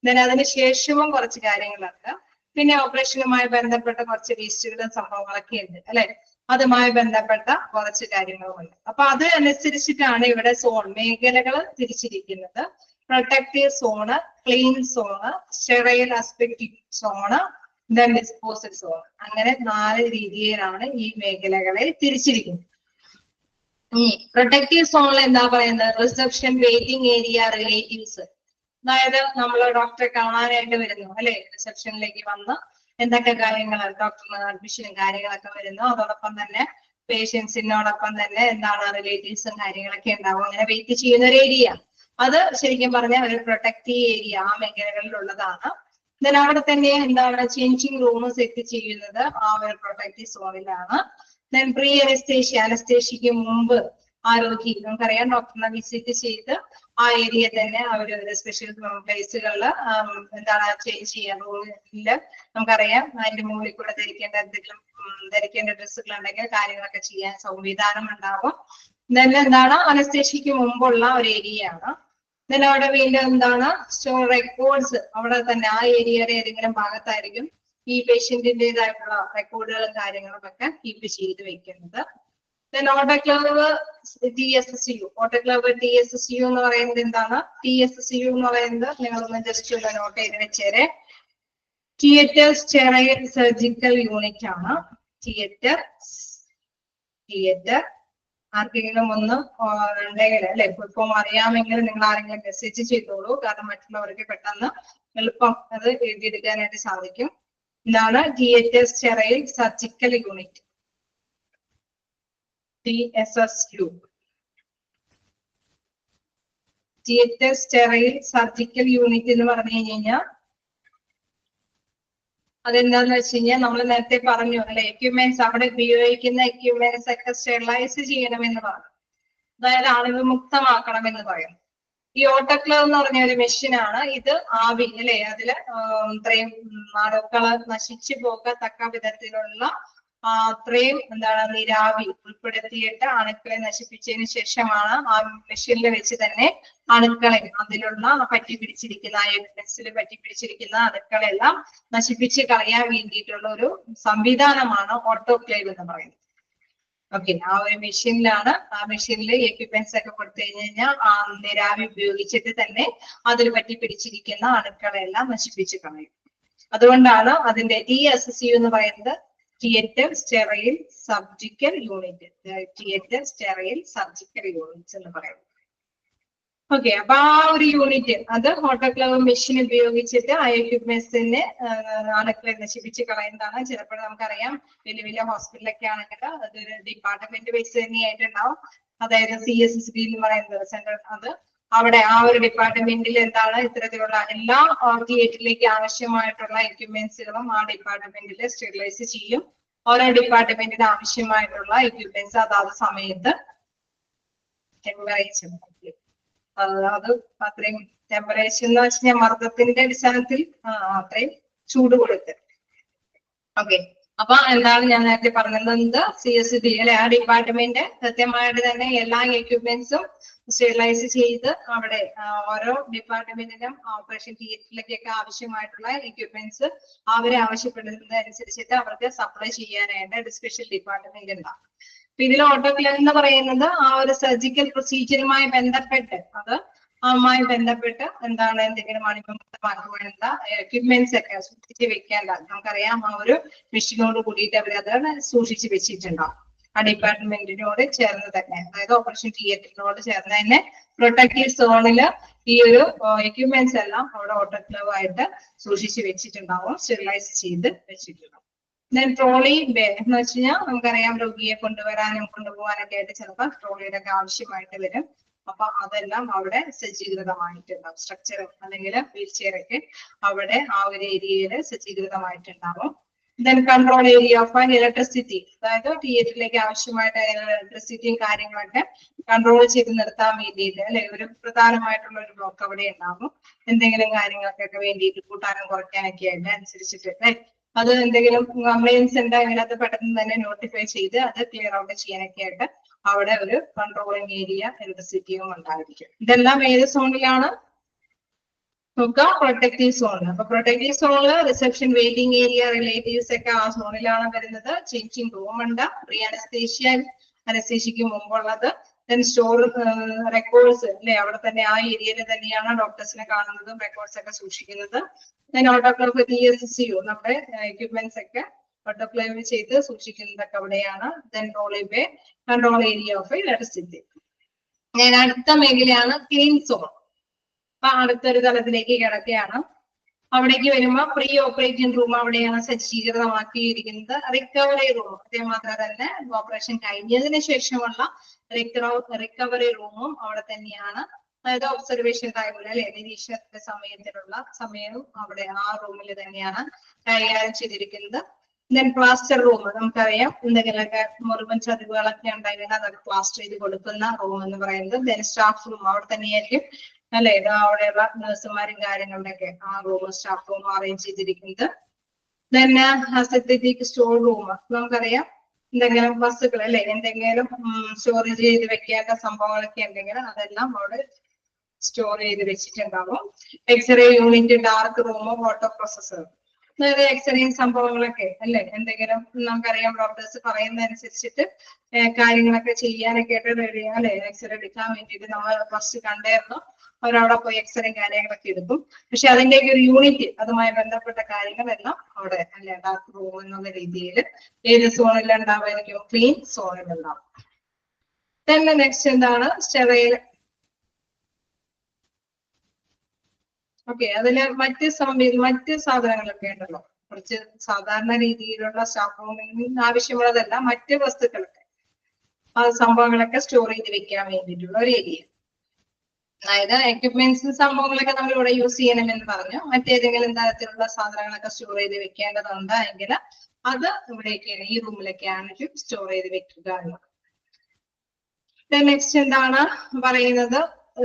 then അതിന് ശേഷവും കുറച്ച് കാര്യങ്ങളുണ്ട്. പിന്നെ ഓപ്പറേഷനുമായി ബന്ധപ്പെട്ട കുറച്ച് വേസ്റ്റുകളും സംഭവങ്ങളൊക്കെ ഉണ്ട് അല്ലെ, അതുമായി ബന്ധപ്പെട്ട കുറച്ച് കാര്യങ്ങളുമുണ്ട്. അപ്പൊ അത് അനുസരിച്ചിട്ടാണ് ഇവിടെ സോൺ മേഖലകൾ തിരിച്ചിരിക്കുന്നത്. Protective zone, clean zone, sterile aseptic zone, then disposal zone. അങ്ങനെ 4 രീതിയിലാണ് ഈ മേഖലകളെ തിരിച്ചിരിക്കുന്നത്. പ്രൊട്ടക്റ്റീവ് സോണിൽ എന്താ പറയുന്നത്? Reception, waiting area, relatives. അതായത് നമ്മൾ ഡോക്ടറെ കാണാനായിട്ട് വരുന്നു അല്ലെ, റിസപ്ഷനിലേക്ക് വന്ന് എന്തൊക്കെ കാര്യങ്ങൾ ഡോക്ടറിന് അഡ്മിഷനും കാര്യങ്ങളൊക്കെ വരുന്നു. അതോടൊപ്പം തന്നെ പേഷ്യൻസിനോടൊപ്പം തന്നെ എന്താണ് റിലേറ്റീവ്സും കാര്യങ്ങളൊക്കെ ഉണ്ടാവും. അങ്ങനെ വെയിറ്റ് ചെയ്യുന്ന ഒരു ഏരിയ, അത് ശരിക്കും പറഞ്ഞാൽ ഒരു പ്രൊട്ടക്റ്റീവ് ഏരിയ ആ മേഖലകളിലുള്ളതാണ്. then അവിടെ തന്നെ എന്താണ് ചേഞ്ചിങ് റൂം സെറ്റ് ചെയ്യുന്നത് ആ ഒരു പ്രൊട്ടക്റ്റീവ് സോണിലാണ്. then പ്രീ അനസ്തേഷ്യ, അനസ്തേഷ്യക്ക് മുമ്പ് ആരോഗ്യ നമുക്കറിയാം ഡോക്ടറിനെ വിസിറ്റ് ചെയ്ത് ആ ഏരിയ തന്നെ അവർ സ്പെഷ്യൽ പ്ലേസുകളിൽ എന്താണ് ചേഞ്ച് ചെയ്യാൻ റൂമില് നമുക്കറിയാം അതിന്റെ മുകളിൽ കൂടെ ധരിക്കേണ്ട ഡ്രസ്സുകൾ ഉണ്ടെങ്കിൽ കാര്യങ്ങളൊക്കെ ചെയ്യാൻ സംവിധാനം ഉണ്ടാകും. then എന്താണ് അനസ്തേഷ്യക്ക് മുമ്പുള്ള ഒരു ഏരിയ ആണ്. then അവിടെ വീണ്ടും എന്താണ് സ്റ്റോർ റെക്കോർഡ്സ്, അവിടെ തന്നെ ആ ഏരിയയുടെ ഏതെങ്കിലും ഭാഗത്തായിരിക്കും ഈ പേഷ്യന്റിന്റേതായിട്ടുള്ള റെക്കോർഡുകളും കാര്യങ്ങളും ഒക്കെ കീപ്പ് ചെയ്ത് വെക്കുന്നത്. then autoclave TSCU, autoclave TSCU എന്ന് പറയുന്നത് എന്താണ്? TSCU എന്ന് പറയുന്നത് നിങ്ങളൊന്ന് ജസ്റ്റ് ഒന്ന് നോട്ട് ചെയ്ത് വെച്ചേരെ. തിയേറ്റർ സ്റ്റെറൈൽ സർജിക്കൽ യൂണിറ്റ് ആണ്. തിയേറ്റർ ആർക്കെങ്കിലും ഒന്ന് ഉണ്ടെങ്കിൽ അല്ലെ, ഇപ്പം അറിയാമെങ്കിൽ നിങ്ങൾ ആരെങ്കിലും മെസ്സേജ് ചെയ്തോളൂ, കാരണം മറ്റുള്ളവർക്ക് പെട്ടെന്ന് എളുപ്പം അത് എഴുതിയെടുക്കാനായിട്ട് സാധിക്കും. ഇതാണ് theatre sterile surgical unit, TSSU. Theatre sterile surgical unit എന്ന് പറഞ്ഞു കഴിഞ്ഞാൽ അതെന്താന്ന് വെച്ച് കഴിഞ്ഞാൽ നമ്മൾ നേരത്തെ പറഞ്ഞു അല്ലെ, എക്യുപ്മെന്റ്സ് അവിടെ ഉപയോഗിക്കുന്ന എക്യുപ്മെന്റ്സ് ഒക്കെ സ്റ്റെറിലൈസ് ചെയ്യണമെന്ന് പറഞ്ഞു. അതായത് അണുവിമുക്തമാക്കണമെന്ന് പറയും. ഈ ഓട്ടോക്ലേവ് എന്ന് പറഞ്ഞ ഒരു മെഷീനാണ്. ഇത് ആവി അല്ലെ, അതില് ഇത്രയും അണുക്കള് നശിച്ചു പോകത്തക്ക വിധത്തിലുള്ള അത്രയും എന്താണ് നീരാവി ഉൾപ്പെടുത്തിയിട്ട് അണുക്കളെ നശിപ്പിച്ചതിന് ശേഷമാണ് ആ മെഷീനിൽ വെച്ച് തന്നെ അണുക്കളെ അതിലുള്ള പറ്റിപ്പിടിച്ചിരിക്കുന്ന പറ്റിപ്പിടിച്ചിരിക്കുന്ന അണുക്കളെല്ലാം നശിപ്പിച്ച് കളയാൻ വേണ്ടിയിട്ടുള്ള ഒരു സംവിധാനമാണ് ഓട്ടോക്ലേവ് എന്ന് പറയുന്നത്. ഓക്കെ, ആ ഒരു മെഷീനിലാണ്, ആ മെഷീനിൽ എക്യുപ്മെന്റ്സ് ഒക്കെ കൊടുത്തു കഴിഞ്ഞാൽ ആ നീരാവി ഉപയോഗിച്ചിട്ട് തന്നെ അതിൽ പറ്റിപ്പിടിച്ചിരിക്കുന്ന അണുക്കളെല്ലാം നശിപ്പിച്ച് കളയും. അതുകൊണ്ടാണ് അതിന്റെ TSCU എന്ന് പറയുന്നത് theatre sterile surgical unit, theatre sterile surgical units എന്ന് പറയുന്നത്. ഓക്കെ, അപ്പൊ ആ ഒരു യൂണിറ്റ് അത് ഓട്ടോക്ലേവ് മെഷീൻ ഉപയോഗിച്ചിട്ട് ആ എക്യുപ്മെന്റ്സിനെ അണുക്കളെ നശിപ്പിച്ച് കളയുന്നതാണ്. ചിലപ്പോൾ നമുക്കറിയാം വലിയ വലിയ ഹോസ്പിറ്റലൊക്കെ ആണെങ്കിൽ അതൊരു ഡിപ്പാർട്ട്മെന്റ് ബേസ് തന്നെയായിട്ടുണ്ടാവും. അതായത് CSSD എന്ന് പറയുന്നത് സെന്റർ, അത് അവിടെ ആ ഒരു ഡിപ്പാർട്ട്മെന്റിൽ എന്താണ് ഇത്തരത്തിലുള്ള എല്ലാ തിയേറ്ററിലേക്ക് ആവശ്യമായിട്ടുള്ള എക്യുപ്മെന്റ്സുകളും ആ ഡിപ്പാർട്ട്മെന്റിൽ സ്റ്റെറിലൈസ് ചെയ്യും. ഓരോ ഡിപ്പാർട്ട്മെന്റിന് ആവശ്യമായിട്ടുള്ള എക്യുപ്മെന്റ്സ് അതാത് സമയത്ത് അത് അത്രയും ടെമ്പറേച്ചർ എന്ന് വെച്ച് കഴിഞ്ഞാൽ മർദ്ദത്തിന്റെ അടിസ്ഥാനത്തിൽ അത്രയും ചൂട് കൊടുത്ത്. ഓക്കെ, അപ്പൊ എന്താണ് ഞാൻ നേരത്തെ പറഞ്ഞത്, CSD അല്ലെ, ആ ഡിപ്പാർട്ട്മെന്റ് കൃത്യമായിട്ട് തന്നെ എല്ലാ എക്യുപ്മെന്റ്സും സ്റ്റെറിലൈസ് ചെയ്ത് അവിടെ ഓരോ ഡിപ്പാർട്ട്മെന്റിനും ഓപ്പറേഷൻ തിയേറ്ററിലേക്കൊക്കെ ആവശ്യമായിട്ടുള്ള എക്യുപ്മെന്റ്സ് അവരെ ആവശ്യപ്പെടുന്നതനുസരിച്ചിട്ട് അവർക്ക് സപ്ലൈ ചെയ്യാനായിട്ട് ഒരു സ്പെഷ്യൽ ഡിപ്പാർട്ട്മെന്റ് ഉണ്ടാവും. ഇതിൽ ഓട്ടോക്ലേവ് എന്ന് പറയുന്നത് ആ ഒരു സർജിക്കൽ പ്രൊസീജിയറുമായി ബന്ധപ്പെട്ട് അതുമായി ബന്ധപ്പെട്ട് എന്താണ് എന്തെങ്കിലും അണുവിമുക്തമാക്കി വേണ്ട എക്യുപ്മെന്റ്സ് ഒക്കെ സൂക്ഷിച്ച് വെക്കേണ്ട, നമുക്കറിയാം ആ ഒരു മെഷീനോട് കൂടിയിട്ട് അവർ അത് സൂക്ഷിച്ച് വെച്ചിട്ടുണ്ടാവും. ആ ഡിപ്പാർട്ട്മെന്റിനോട് ചേർന്ന് തന്നെ, അതായത് ഓപ്പറേഷൻ തിയേറ്ററിനോട് ചേർന്ന് തന്നെ പ്രൊട്ടക്റ്റീവ് സോണില് ഈ ഒരു എക്യുപ്മെന്റ്സ് എല്ലാം അവിടെ ഓട്ടോക്ലേവ് ആയിട്ട് സൂക്ഷിച്ച് വെച്ചിട്ടുണ്ടാവും, സ്റ്റെറിലൈസ് ചെയ്ത് വെച്ചിട്ടുണ്ടാവും. ദെൻ ട്രോളി ബേ എന്ന് വെച്ച് കഴിഞ്ഞാൽ നമുക്കറിയാം രോഗിയെ കൊണ്ടുവരാനും കൊണ്ടുപോകാനൊക്കെ ആയിട്ട് ചിലപ്പോൾ ട്രോളിയുടെ ഒക്കെ ആവശ്യമായിട്ട് വരും. അപ്പൊ അതെല്ലാം അവിടെ സജ്ജീകൃതമായിട്ടുണ്ടാവും. സ്ട്രക്ചർ അല്ലെങ്കിൽ വീൽ ചെയർ ഒക്കെ അവിടെ ആ ഒരു ഏരിയയിൽ സജ്ജീകൃതമായിട്ടുണ്ടാവും. Then control area of electricity, അതായത് തിയേറ്ററിലേക്ക് ആവശ്യമായിട്ട് ഇലക്ട്രിസിറ്റിയും കാര്യങ്ങളൊക്കെ കൺട്രോൾ ചെയ്ത് നിർത്താൻ വേണ്ടിയിട്ട് അല്ലെ, ഒരു പ്രധാനമായിട്ടുള്ള ഒരു ബ്ലോക്ക് അവിടെ ഉണ്ടാവും. എന്തെങ്കിലും കാര്യങ്ങൾക്കൊക്കെ വേണ്ടിയിട്ട് കൂട്ടാനും കുറയ്ക്കാനൊക്കെ ആയിട്ട് അനുസരിച്ചിട്ട് അല്ലെ, അത് എന്തെങ്കിലും കംപ്ലൈൻസ് ഉണ്ടെങ്കിൽ അത് പെട്ടെന്ന് തന്നെ നോട്ടിഫൈ ചെയ്ത് അത് ക്ലിയർ ഔട്ട് ചെയ്യാനൊക്കെ ആയിട്ട് അവിടെ ഒരു കൺട്രോളിംഗ് ഏരിയ ഇലക്ട്രിസിറ്റിയും ഉണ്ടായിരിക്കും. ഇതെല്ലാം ഏത് സോണിലാണ് നോക്കുക? പ്രൊട്ടക്റ്റീവ് സോണിൽ. അപ്പൊ പ്രൊട്ടക്റ്റീവ് സോണില് റിസപ്ഷൻ, വെയിറ്റിംഗ് ഏരിയ, റിലേറ്റീവ്സ് ഒക്കെ ആ സോണിലാണ് വരുന്നത്. ചേഞ്ചിങ് റൂം ഉണ്ട്, പ്രീ അനസ്തേഷ്യ അനസ്തേഷ്യക്ക് മുമ്പുള്ളത്. ദെൻ സ്റ്റോർ റെക്കോർഡ്സ് അല്ലെ, അവിടെ തന്നെ ആ ഏരിയയിൽ തന്നെയാണ് ഡോക്ടേഴ്സിനെ കാണുന്നതും റെക്കോർഡ്സ് ഒക്കെ സൂക്ഷിക്കുന്നത്. ദെൻ ഓട്ടോക്ലേവ് TSCU നമ്മുടെ എക്യുപ്മെന്റ്സ് ഒക്കെ ഓട്ടോക്ലേവ് ചെയ്ത് സൂക്ഷിക്കുന്നതൊക്കെ അവിടെയാണ്. Then trolley bay, control area of electricity. ഞാൻ അടുത്ത മേഖലയാണ് ക്ലീൻ സോൺ. അപ്പൊ അടുത്തൊരു തലത്തിലേക്ക് കിടക്കുകയാണ്. അവിടേക്ക് വരുമ്പോ പ്രീ ഓപ്പറേറ്റിംഗ് റൂം അവിടെയാണ് സജ്ജീകൃതമാക്കിയിരിക്കുന്നത്. റിക്കവറി റൂം അതേമാത്രം തന്നെ ഓപ്പറേഷൻ കഴിഞ്ഞതിന് ശേഷമുള്ള റിക്കവറി റൂമും അവിടെ തന്നെയാണ്. അതായത് ഒബ്സർവേഷൻ ടൈമിൽ അല്ലെ, നിരീക്ഷണത്തിന്റെ സമയവും അവിടെ ആ റൂമിൽ തന്നെയാണ് കൈകാര്യം ചെയ്തിരിക്കുന്നത്. ദെൻ പ്ലാസ്റ്റർ റൂം, നമുക്കറിയാം എന്തെങ്കിലുമൊക്കെ മുറിവൻ ചതിവുകളൊക്കെ ഉണ്ടെങ്കിൽ അതൊക്കെ പ്ലാസ്റ്റർ ചെയ്ത് കൊടുക്കുന്ന റൂം എന്ന് പറയുന്നത്. ദെൻ സ്റ്റാഫ് റൂം അവിടെ തന്നെയായിരിക്കും അല്ലെ, അവിടെയുള്ള നഴ്സുമാരും കാര്യങ്ങളുടെ ഒക്കെ ആ റൂം സ്റ്റാഫ് റൂം അറേഞ്ച് ചെയ്തിരിക്കുന്നത്. ദെൻ സിന്തറ്റിക് സ്റ്റോർ റൂം, നമുക്കറിയാം എന്തെങ്കിലും വസ്തുക്കൾ അല്ലെ, എന്തെങ്കിലും സ്റ്റോറേജ് ചെയ്ത് വെക്കേണ്ട സംഭവങ്ങളൊക്കെ ഉണ്ടെങ്കിൽ അതെല്ലാം അവിടെ സ്റ്റോർ ചെയ്ത് വെച്ചിട്ടുണ്ടാവും. X-ray unit, dark room, auto processor, അതായത് എക്സ്റേയും സംഭവങ്ങളൊക്കെ അല്ലെ, എന്തെങ്കിലും നമുക്കറിയാം ഡോക്ടേഴ്സ് പറയുന്നതനുസരിച്ചിട്ട് കാര്യങ്ങളൊക്കെ ചെയ്യാനൊക്കെ ആയിട്ട് റെഡി അല്ലെ. എക്സ്റേ എടുക്കാൻ വേണ്ടിയിട്ട് നമ്മൾ ഫസ്റ്റ് കണ്ടായിരുന്നു, അവരവിടെ പോയി എക്സ്റേ കാര്യങ്ങളൊക്കെ എടുക്കും. പക്ഷെ അതിന്റെയൊക്കെ ഒരു യൂണിറ്റ്, അതുമായി ബന്ധപ്പെട്ട കാര്യങ്ങളെല്ലാം അവിടെ അല്ലെ ഡാർക്ക് റൂം എന്നുള്ള രീതിയിൽ ഏത് സോണിൽ ഉണ്ടാവുമായിരിക്കും? ക്ലീൻ സോണിൽ ഉണ്ടാവും. തന്നെ നെക്സ്റ്റ് എന്താണ്? സ്റ്റെറൈൽ. ഓക്കെ, അതില് മറ്റ് സാധനങ്ങളൊക്കെ ഉണ്ടല്ലോ, കുറച്ച് സാധാരണ രീതിയിലുള്ള സ്റ്റാഫ് റൂമിന് ആവശ്യമുള്ളതല്ല, മറ്റ് വസ്തുക്കളൊക്കെ ആ സംഭവങ്ങളൊക്കെ സ്റ്റോർ ചെയ്ത് വെക്കാൻ വേണ്ടിയിട്ടുള്ള ഒരു ഏരിയ. അതായത് എക്യുപ്മെന്റ്സും സംഭവങ്ങളൊക്കെ നമ്മൾ ഇവിടെ യൂസ് ചെയ്യണമെന്ന് പറഞ്ഞു. മറ്റേതെങ്കിലും തരത്തിലുള്ള സാധനങ്ങളൊക്കെ സ്റ്റോർ ചെയ്ത് വെക്കേണ്ടതുണ്ട് എങ്കിൽ അത് ഇവിടേക്കാണ്, ഈ റൂമിലൊക്കെയാണ് സ്റ്റോർ ചെയ്ത് വെക്കുക എന്നുള്ളത്. നെക്സ്റ്റ് എന്താണ് പറയുന്നത്?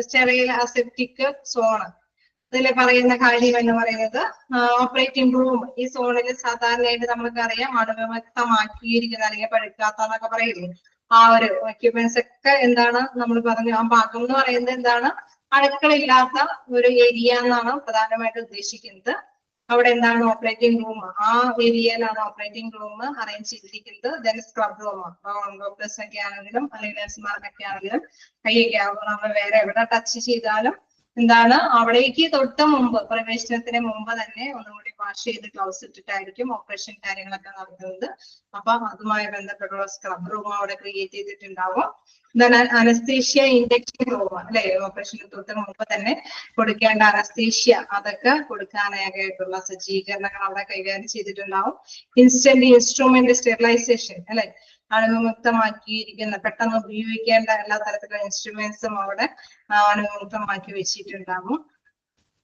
Sterile aseptic zone. ഇതിൽ പറയുന്ന കാര്യം എന്ന് പറയുന്നത് ഓപ്പറേറ്റിംഗ് റൂം ഈ സോണിൽ സാധാരണയായിട്ട് നമുക്കറിയാം അണുവിമുക്തമാക്കിയിരിക്കുന്ന അല്ലെങ്കിൽ പഴുക്കാത്ത എന്നൊക്കെ പറയില്ലേ, ആ ഒരു എക്യുപ്മെന്റ്സ് ഒക്കെ എന്താണ് നമ്മൾ പറഞ്ഞു. ആ ഭാഗം എന്ന് പറയുന്നത് എന്താണ്, അണുക്കളില്ലാത്ത ഒരു ഏരിയ എന്നാണ് പ്രധാനമായിട്ട് ഉദ്ദേശിക്കുന്നത്. അവിടെ എന്താണ് ഓപ്പറേറ്റിംഗ് റൂം, ആ ഏരിയയിലാണ് ഓപ്പറേറ്റിംഗ് റൂം അറേഞ്ച് ചെയ്തിരിക്കുന്നത്. ദെൻ സ്ക്രബ് റൂം, ഡോക്ടേഴ്സ് ഒക്കെ ആണെങ്കിലും അല്ലെങ്കിൽ നഴ്സുമാർക്കൊക്കെ ആണെങ്കിലും കൈയൊക്കെ നമ്മൾ വേറെ എവിടെ ടച്ച് ചെയ്താലും എന്താണ് അവിടേക്ക് തൊട്ട് മുമ്പ് പ്രവേശനത്തിന് മുമ്പ് തന്നെ ഒന്നുകൂടി വാഷ് ചെയ്ത് ഗ്ലൗസ് ഇട്ടിട്ടായിരിക്കും ഓപ്പറേഷൻ കാര്യങ്ങളൊക്കെ നടത്തുന്നത്. അപ്പൊ അതുമായി ബന്ധപ്പെട്ടുള്ള സ്ക്രബ് റൂം അവിടെ ക്രിയേറ്റ് ചെയ്തിട്ടുണ്ടാവും. അനസ്തീഷ്യ ഇൻജക്ഷൻ റൂം അല്ലെ, ഓപ്പറേഷന് തൊട്ട് മുമ്പ് തന്നെ കൊടുക്കേണ്ട അനസ്തീഷ്യ അതൊക്കെ കൊടുക്കാനായിട്ടുള്ള സജ്ജീകരണങ്ങൾ അവിടെ കൈകാര്യം ചെയ്തിട്ടുണ്ടാവും. ഇൻസ്റ്റന്റ് ഇൻസ്ട്രുമെന്റ് സ്റ്റെറിലൈസേഷൻ അല്ലെ, അണുവിമുക്തമാക്കിയിരിക്കുന്ന പെട്ടെന്ന് ഉപയോഗിക്കേണ്ട എല്ലാ തരത്തിലുള്ള ഇൻസ്ട്രുമെന്റ്സും അവിടെ അണുവിമുക്തമാക്കി വെച്ചിട്ടുണ്ടാകും.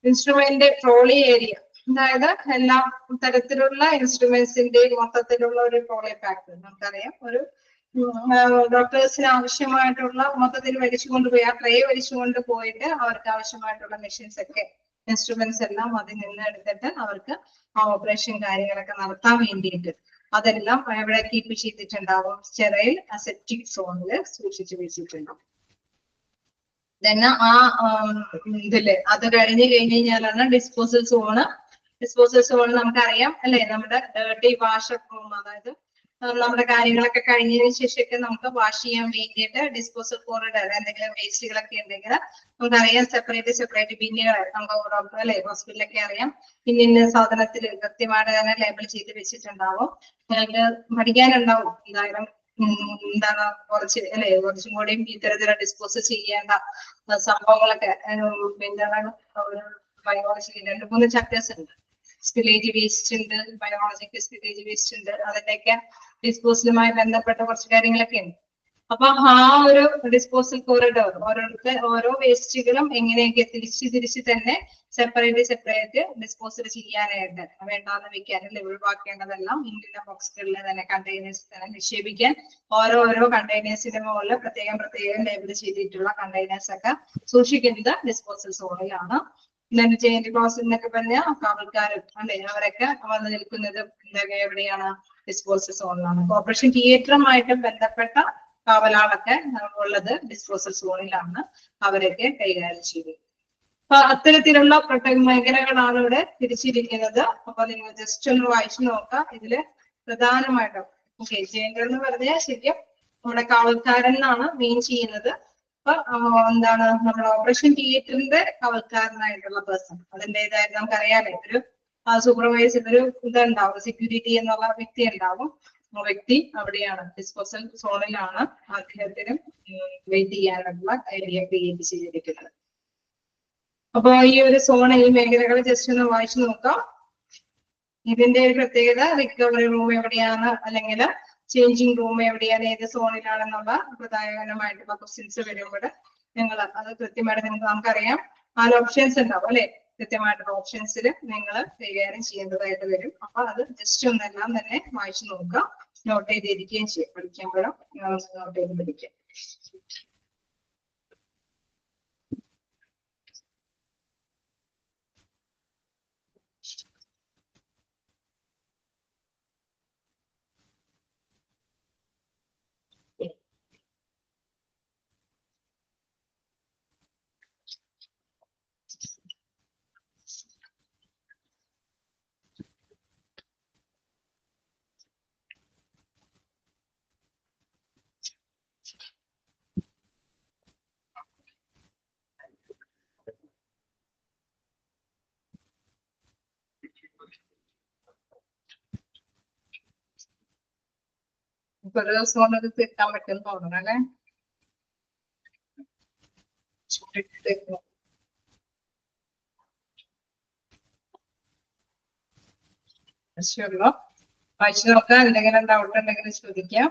ഇൻസ്ട്രുമെന്റ് ട്രോളി ഏരിയ, അതായത് എല്ലാ തരത്തിലുള്ള ഇൻസ്ട്രുമെന്റ്സിന്റെ മൊത്തത്തിലുള്ള ഒരു ട്രോളി പാക്ക് നമുക്കറിയാം. ഒരു ഡോക്ടേഴ്സിന് ആവശ്യമായിട്ടുള്ള മൊത്തത്തിൽ വലിച്ചു കൊണ്ടുപോയി ആ ട്രേ വലിച്ചു കൊണ്ടുപോയിട്ട് അവർക്ക് ആവശ്യമായിട്ടുള്ള മെഷീൻസ് ഒക്കെ ഇൻസ്ട്രുമെന്റ്സ് എല്ലാം അതിൽ നിന്ന് എടുത്തിട്ട് അവർക്ക് ആ ഓപ്പറേഷൻ കാര്യങ്ങളൊക്കെ നടത്താൻ വേണ്ടിയിട്ട് അതെല്ലാം എവിടെ കീപ്പ് ചെയ്തിട്ടുണ്ടാവും, സ്റ്റെറൈൽ അസെപ്റ്റിക് സോണിൽ സൂക്ഷിച്ചു വെച്ചിട്ടുണ്ടാവും. തന്നെ ആ ഇതില് അത് കഴിഞ്ഞ് കഴിഞ്ഞാലാണ് ഡിസ്പോസൽ സോണ്. ഡിസ്പോസൽ സോൺ നമുക്കറിയാം അല്ലെ, നമ്മുടെ ഡേർട്ടി വാഷ് റൂം, അതായത് നമ്മുടെ കാര്യങ്ങളൊക്കെ കഴിഞ്ഞതിന് ശേഷമൊക്കെ നമുക്ക് വാഷ് ചെയ്യാൻ വേണ്ടിയിട്ട് ഡിസ്പോസൽ കോറിഡർ എന്തെങ്കിലും വേസ്റ്റുകളൊക്കെ ഉണ്ടെങ്കിൽ നമുക്കറിയാം സെപ്പറേറ്റ് ബിന്നുകൾ നമുക്ക് അല്ലെ ഹോസ്പിറ്റലൊക്കെ അറിയാം. ഇന്ന സാധനത്തിൽ കൃത്യമായിട്ട് തന്നെ ലേബിൾ ചെയ്ത് വെച്ചിട്ടുണ്ടാവും. നിങ്ങൾക്ക് പഠിക്കാനുണ്ടാവും ഇതായാലും എന്താണ് കുറച്ച് അല്ലെ കുറച്ചും കൂടിയും ഇത്തരത്തിലുള്ള ഡിസ്പോസ് ചെയ്യേണ്ട സംഭവങ്ങളൊക്കെ എന്താണ് ബയോളജി 2-3 ചാപ്റ്റേഴ്സ് ഉണ്ട്. സ്പില്ലേജ് വേസ്റ്റ് ഉണ്ട്, ബയോളജിക്കൽ സ്പില്ലേജ് വേസ്റ്റ് ഉണ്ട്, അതിന്റെയൊക്കെ ഡിസ്പോസലുമായി ബന്ധപ്പെട്ട കുറച്ച് കാര്യങ്ങളൊക്കെ ഉണ്ട്. അപ്പൊ ആ ഒരു ഡിസ്പോസൽ കോറിഡോർ ഓരോ വേസ്റ്റുകളും എങ്ങനെയൊക്കെ തിരിച്ച് തന്നെ സെപ്പറേറ്റ് ഡിസ്പോസൽ ചെയ്യാനായിട്ട് വേണ്ടാന്ന് വെക്കാൻ അല്ലെ ഒഴിവാക്കേണ്ടതെല്ലാം ഇന്ന ബോക്സുകളിൽ തന്നെ കണ്ടെയ്നേഴ്സ് തന്നെ നിക്ഷേപിക്കാൻ ഓരോ കണ്ടെയ്നേഴ്സിന്റെ മുകളിൽ പ്രത്യേകം ലേബിൾ ചെയ്തിട്ടുള്ള കണ്ടെയ്നേഴ്സ് ഒക്കെ സൂക്ഷിക്കുന്നത് ഡിസ്പോസൽ സോണിലാണ്. ജെയിന്റ് ക്ലോസ് എന്നൊക്കെ പറഞ്ഞ കാവൽക്കാരും അല്ലെ അവരൊക്കെ വന്ന് നിൽക്കുന്നത് എവിടെയാണ്, ഡിസ്പോസൽ സോണിലാണ്. ഓപ്പറേഷൻ തിയേറ്ററുമായിട്ട് ബന്ധപ്പെട്ട കാവലാളൊക്കെ ഉള്ളത് ഡിസ്പോസൽ സോണിലാണ് അവരൊക്കെ കൈകാര്യം ചെയ്യുന്നത്. അപ്പൊ അത്തരത്തിലുള്ള മേഖലകളാണ് ഇവിടെ തിരിച്ചിരിക്കുന്നത്. അപ്പൊ നിങ്ങൾ ജസ്റ്റ് ഒന്ന് വായിച്ചു നോക്കാം. ഇതില് പ്രധാനമായിട്ടും ജെയിന്റ് എന്ന് പറഞ്ഞാൽ ശരിക്കും നമ്മുടെ കാവൽക്കാരൻ എന്നാണ് മീൻ ചെയ്യുന്നത്. അപ്പൊ എന്താണ് നമ്മുടെ ഓപ്പറേഷൻ തിയേറ്ററിന്റെ കാവൽക്കാരനായിട്ടുള്ള പേഴ്സൺ, അതിൻ്റെതായ നമുക്കറിയാലേ ഒരു സൂപ്പർവൈസർ ഒരു ഇതുണ്ടാവും, സെക്യൂരിറ്റി എന്നുള്ള വ്യക്തി ഉണ്ടാവും. വ്യക്തി അവിടെയാണ് ഡിസ്പോസൽ സോണിലാണ് അദ്ദേഹത്തിനും വെയിറ്റ് ചെയ്യാനുള്ള ഏരിയ ക്രിയേറ്റ് ചെയ്തിരിക്കുന്നത്. അപ്പൊ ഈ ഒരു സോൺ ഈ മേഖലകൾ ജസ്റ്റ് ഒന്ന് വായിച്ചു നോക്കാം. ഇതിന്റെ ഒരു പ്രത്യേകത റിക്കവറി റൂം എവിടെയാണ് അല്ലെങ്കിൽ ചേഞ്ചിങ് റൂം എവിടെയാണ്, ഏത് സോണിലാണെന്നുള്ള പ്രധാനമായിട്ടുള്ള ക്വസ്റ്റ്യൻസ് വരുമ്പോൾ നിങ്ങൾ അത് കൃത്യമായിട്ട് നമുക്കറിയാം 4 ഓപ്ഷൻസ് ഉണ്ടാവും അല്ലെ, കൃത്യമായിട്ടുള്ള ഓപ്ഷൻസിൽ നിങ്ങൾ കൈകാര്യം ചെയ്യേണ്ടതായിട്ട് വരും. അപ്പൊ അത് ജസ്റ്റ് ഒന്നെല്ലാം തന്നെ വായിച്ചു നോക്കുക, നോട്ട് ചെയ്തിരിക്കുകയും ചെയ്യും. പഠിക്കുമ്പോഴും നോട്ട് ചെയ്ത് പഠിക്കുക. ഇപ്പൊ ഒരു ദിവസം കൊണ്ട് ഇത് തീർക്കാൻ പറ്റുമെന്ന് തോന്നണം അല്ലെ. വായിച്ചു നോക്കാം. എന്തെങ്കിലും ഡൗട്ട് ഉണ്ടെങ്കിൽ ചോദിക്കാം.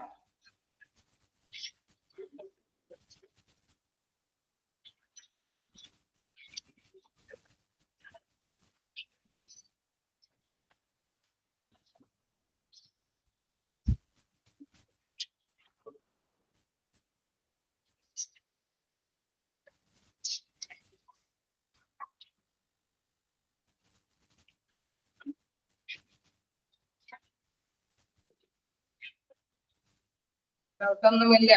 ഡൗട്ടൊന്നുമില്ല.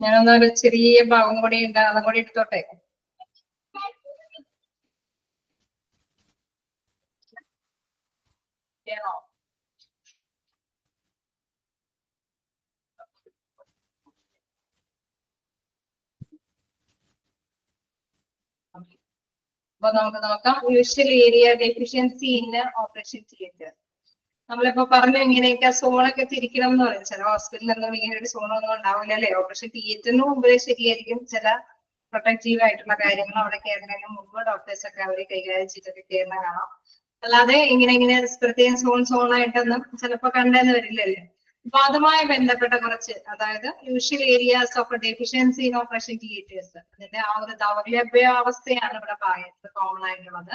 ഞാനൊന്നൊരു ചെറിയ ഭാഗം കൂടി ഉണ്ട്, അതും കൂടി എടുത്തോട്ടെ. ചെയ്യണോ? അപ്പൊ നമുക്ക് നോക്കാം. Usual area deficiency in operation theatre. നമ്മളിപ്പോ പറഞ്ഞു ഇങ്ങനെയൊക്കെ സോണൊക്കെ തിരിക്കണം എന്ന് പറയും. ചില ഹോസ്പിറ്റലൊന്നും ഇങ്ങനെ ഒരു സോണൊന്നും ഉണ്ടാവില്ല അല്ലെ. ഓപ്പറേഷൻ തിയേറ്ററിന് മുമ്പേ ശരിയായിരിക്കും ചില പ്രൊട്ടക്റ്റീവ് ആയിട്ടുള്ള കാര്യങ്ങൾ അവിടെ കയറുന്നതിന് മുമ്പ് ഡോക്ടേഴ്സ് ഒക്കെ അവരെ കൈകാര്യം ചെയ്തൊക്കെ കയറുന്ന കാണാം. അല്ലാതെ ഇങ്ങനെ പ്രത്യേകം സോണായിട്ടൊന്നും ചിലപ്പോ കണ്ടെന്ന് വരില്ലല്ലേ. അപ്പൊ അതുമായി ബന്ധപ്പെട്ട കുറച്ച്, അതായത് usual areas of deficiency in operation theatres, അതിന്റെ ആ ഒരു ദൗർലഭ്യാവസ്ഥയാണ് ഇവിടെ പറയുന്നത്. കോമൺ ആയിട്ടുള്ളത്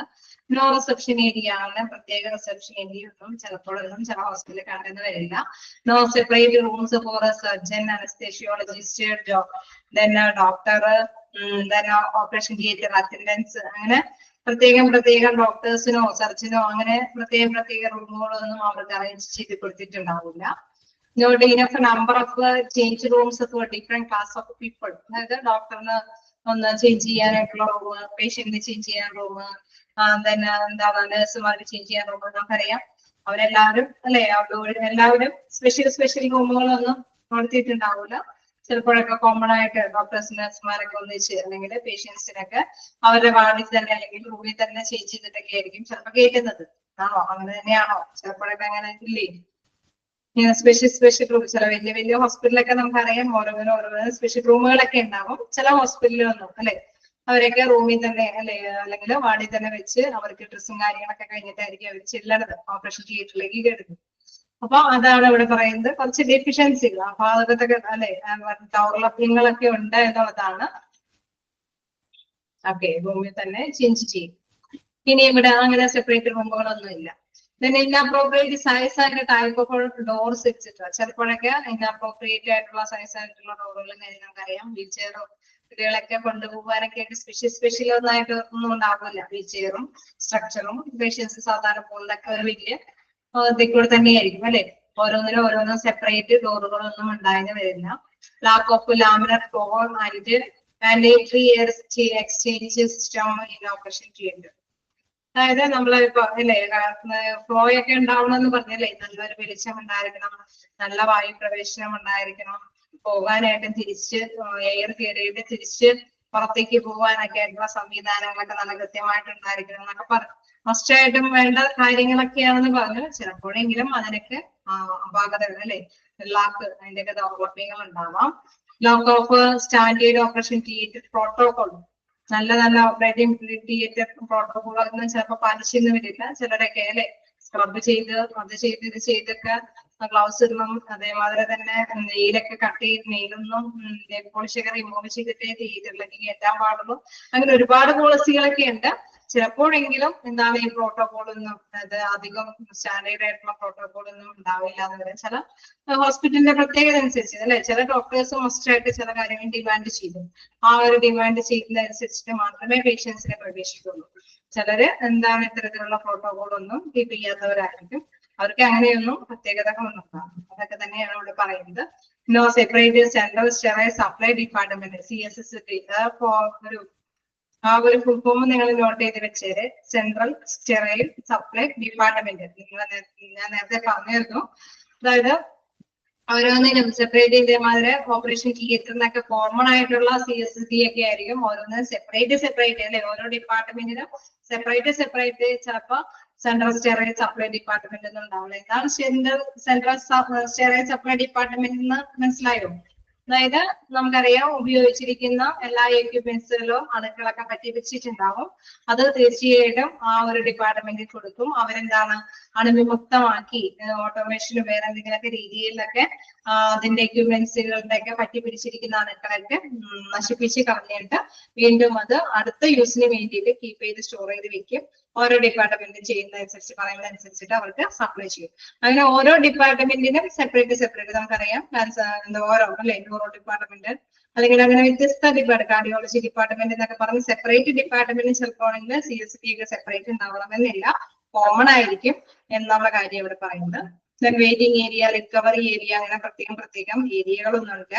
നോ റിസപ്ഷൻ ഏരിയ ആണ്. പ്രത്യേക റിസപ്ഷൻ ഏരിയ ഒന്നും ചിലപ്പോഴൊന്നും ചില ഹോസ്പിറ്റലിൽ കണ്ടെന്ന് വരില്ല. No separate rooms for surgeon, anaesthesiologist, doctor, operation theatre attendance, അങ്ങനെ പ്രത്യേകം ഡോക്ടേഴ്സിനോ സർജനോ അങ്ങനെ പ്രത്യേക റൂമുകളൊന്നും അവർക്ക് അറേഞ്ച് ചെയ്ത് കൊടുത്തിട്ടുണ്ടാവില്ല. Not enough number of change rooms for different class of people. അതായത് ഡോക്ടറിന് ഒന്ന് ചേഞ്ച് ചെയ്യാനായിട്ടുള്ള റൂം, പേഷ്യന്റിന് ചേഞ്ച് ചെയ്യാൻ റൂം, എന്താണ് നഴ്സുമാർക്ക് ചേഞ്ച് ചെയ്യാൻ റൂം. നമുക്കറിയാം അവരെല്ലാവരും അല്ലെ, എല്ലാവരും സ്പെഷ്യൽ റൂമുകളൊന്നും നടത്തിയിട്ടുണ്ടാവില്ല. ചിലപ്പോഴൊക്കെ കോമൺ ആയിട്ട് ഡോക്ടേഴ്സ് നഴ്സുമാരൊക്കെ ഒന്നിച്ച് അല്ലെങ്കിൽ പേഷ്യൻസിനൊക്കെ അവരുടെ വാർഡിൽ തന്നെ അല്ലെങ്കിൽ റൂമിൽ തന്നെ ചേഞ്ച് ചെയ്തിട്ടൊക്കെ ആയിരിക്കും ചിലപ്പോൾ കയറ്റുന്നത്. ആണോ? അങ്ങനെ തന്നെയാണോ? ചിലപ്പോഴൊക്കെ അങ്ങനെ ഇല്ലേ? സ്പെഷ്യൽ റൂം ചില വലിയ ഹോസ്പിറ്റലൊക്കെ നമുക്കറിയാം ഓരോരോ സ്പെഷ്യൽ റൂമുകളൊക്കെ ഉണ്ടാവും. ചില ഹോസ്പിറ്റലിലൊന്നും അല്ലെ, അവരൊക്കെ റൂമിൽ തന്നെ അല്ലെ അല്ലെങ്കിൽ വാർഡിൽ തന്നെ വെച്ച് അവർക്ക് ഡ്രസ്സും കാര്യങ്ങളൊക്കെ കഴിഞ്ഞിട്ടായിരിക്കും അവർ ചെല്ലണത് ഓപ്പറേഷൻ തിയേറ്ററിലേക്ക് കയറുന്നത്. അപ്പൊ അതാണ് ഇവിടെ പറയുന്നത് കുറച്ച് ഡെഫിഷ്യൻസികൾ, അപാകതകൾ അല്ലെ, ദൗർലഭ്യങ്ങളൊക്കെ ഉണ്ട് എന്നുള്ളതാണ്. ഓക്കെ, റൂമിൽ തന്നെ ചേഞ്ച് ചെയ്യും. ഇനി ഇവിടെ അങ്ങനെ സെപ്പറേറ്റ് റൂമുകളൊന്നും ഇല്ല. Inappropriate size and type of doors etcetera. ചിലപ്പോഴൊക്കെ ഇൻഅപ്രോപ്രിയേറ്റ് ആയിട്ടുള്ള സൈസ് ആയിട്ടുള്ള ഡോറുകൾ നമുക്കറിയാം. വീൽ ചെയറോ കുട്ടികളൊക്കെ കൊണ്ടുപോകാനൊക്കെ ആയിട്ട് സ്പെഷ്യൽ ഒന്നായിട്ട് ഒന്നും ഉണ്ടാവില്ല. വീൽ ചെയറും സ്ട്രക്ചറും പേഷ്യൻസ് സാധാരണ പോകുന്നതൊക്കെ ഒരു വലിയ ഇതിക്കൂടെ തന്നെയായിരിക്കും അല്ലെ. ഓരോന്നിനും സെപ്പറേറ്റ് ഡോറുകളൊന്നും ഉണ്ടായെന്ന് വരില്ല. Lack of laminar flow and mandatory air exchange system in operation theatre. അതായത് നമ്മളിപ്പോ അല്ലെ ഫ്ലോ ഒക്കെ ഉണ്ടാവണമെന്ന് പറഞ്ഞല്ലേ, നല്ലൊരു വെളിച്ചം ഉണ്ടായിരിക്കണം, നല്ല വായു പ്രവേശനം ഉണ്ടായിരിക്കണം, പോകാനായിട്ടും തിരിച്ച് എയർ കയറിയിട്ട് തിരിച്ച് പുറത്തേക്ക് പോകാനൊക്കെ ആയിട്ടുള്ള സംവിധാനങ്ങളൊക്കെ നല്ല കൃത്യമായിട്ട് ഉണ്ടായിരിക്കണം എന്നൊക്കെ പറഞ്ഞു. മസ്റ്റായിട്ടും വേണ്ട കാര്യങ്ങളൊക്കെയാണെന്ന് പറഞ്ഞു. ചിലപ്പോഴെങ്കിലും അതിനൊക്കെ അപാകതകൾ അല്ലെ, ലാക്ക് അതിന്റെയൊക്കെ ദൗർലഭ്യങ്ങൾ ഉണ്ടാവാം. Lock of standard operation theatre protocol, നല്ല ഓപ്പറേറ്റിംഗ് തിയേറ്റർ പ്രോട്ടോകോളൊന്നും ചിലപ്പോൾ പാലിച്ചെന്ന് വരില്ല. ചിലരൊക്കെ അല്ലെ സ്ക്രബ് ചെയ്ത് ഇത് ചെയ്തൊക്കെ ഗ്ലൗസ് ഇടണം. അതേമാതിരി തന്നെ നെയിലൊക്കെ കട്ട് ചെയ്ത് നെയിലൊന്നും പോളിഷൊക്കെ റിമൂവ് ചെയ്തിട്ടേ തിയേറ്ററിലേക്ക് കയറ്റാൻ പാടുള്ളൂ. അങ്ങനെ ഒരുപാട് പോളിസികളൊക്കെ ഉണ്ട്. ചിലപ്പോഴെങ്കിലും എന്താണ് ഈ പ്രോട്ടോകോളൊന്നും അധികം സ്റ്റാൻഡേർഡ് ആയിട്ടുള്ള പ്രോട്ടോകോളൊന്നും ഉണ്ടാവില്ല എന്ന് പറയാം. ചില ഹോസ്പിറ്റലിന്റെ പ്രത്യേകത അനുസരിച്ച് അല്ലെ, ചില ഡോക്ടേഴ്സ് മസ്റ്റായിട്ട് ചില കാര്യങ്ങൾ ഡിമാൻഡ് ചെയ്തു. ആ ഒരു ഡിമാൻഡ് ചെയ്യുന്നതനുസരിച്ചിട്ട് മാത്രമേ പേഷ്യൻസിനെ പ്രവേശിക്കുള്ളൂ. ചിലര് എന്താണ് ഇത്തരത്തിലുള്ള പ്രോട്ടോകോളൊന്നും കീപ്പ് ചെയ്യാത്തവരായിരിക്കും. അവർക്ക് അങ്ങനെയൊന്നും പ്രത്യേകതകളൊന്നും ഉണ്ടാകും. അതൊക്കെ തന്നെയാണ് ഇവിടെ പറയുന്നത്. No separate central sterile supply department CSSD. ഒരു ഫുൾ ഫോം നിങ്ങൾ നോട്ട് ചെയ്ത് വെച്ചേര്. Central sterile supply department. ഞാൻ നേരത്തെ പറഞ്ഞിരുന്നു. അതായത് ഓരോന്നിനും സെപ്പറേറ്റ് ഇതേമാതിരി ഓപ്പറേഷൻ തിയേറ്ററിനൊക്കെ കോമൺ ആയിട്ടുള്ള CSSD ഒക്കെ ആയിരിക്കും. ഓരോന്നിനും സെപ്പറേറ്റ് അല്ലെ, ഓരോ ഡിപ്പാർട്ട്മെന്റിനും സെപ്പറേറ്റ് ചിലപ്പോ സെൻട്രൽ സ്റ്റെറൈൽ സപ്ലൈ ഡിപ്പാർട്ട്മെന്റ് ഒന്നും ഉണ്ടാവില്ല. എന്താണ് സെൻട്രൽ സ്റ്റെറൈൽ സപ്ലൈ ഡിപ്പാർട്ട്മെന്റ് എന്ന് മനസ്സിലായോ? അതായത് നമുക്കറിയാം ഉപയോഗിച്ചിരിക്കുന്ന എല്ലാ എക്യുപ്മെന്റ്സുകളും അണുക്കളൊക്കെ പറ്റി വെച്ചിട്ടുണ്ടാവും. അത് തീർച്ചയായിട്ടും ആ ഒരു ഡിപ്പാർട്ട്മെന്റിൽ കൊടുക്കും. അവരെന്താണ് അണുവിമുക്തമാക്കി ഓട്ടോമേഷനും വേറെ എന്തെങ്കിലുമൊക്കെ രീതിയിലൊക്കെ അതിന്റെ എക്യുപ്മെന്റ്സുകളുടെ ഒക്കെ പറ്റി പിടിച്ചിരിക്കുന്ന അണുക്കളൊക്കെ നശിപ്പിച്ച് കളഞ്ഞിട്ട് വീണ്ടും അത് അടുത്ത യൂസിന് വേണ്ടിയിട്ട് കീപ്പ് ചെയ്ത് സ്റ്റോർ ചെയ്ത് വെക്കും. ഓരോ ഡിപ്പാർട്ട്മെന്റും ചെയ്യുന്നതനുസരിച്ച് പറയുന്നതനുസരിച്ചിട്ട് അവർക്ക് സപ്ലൈ ചെയ്യും. അങ്ങനെ ഓരോ ഡിപ്പാർട്ട്മെന്റിനും സെപ്പറേറ്റ് നമുക്കറിയാം. ഓരോ അല്ലെ ന്യൂറോ ഡിപ്പാർട്ട്മെന്റ് അല്ലെങ്കിൽ അങ്ങനെ വ്യത്യസ്ത കാർഡിയോളജി ഡിപ്പാർട്ട്മെന്റ് എന്നൊക്കെ പറഞ്ഞ് സെപ്പറേറ്റ് ഡിപ്പാർട്ട്മെന്റ് ചിലപ്പോൾ CSD ഒക്കെ സെപ്പറേറ്റ് ഉണ്ടാവണമെന്നില്ല, കോമൺ ആയിരിക്കും എന്നുള്ള കാര്യം ഇവിടെ പറയുന്നത്. Then waiting area, recovery area, അങ്ങനെ പ്രത്യേകം ഏരിയകളൊന്നുമില്ല.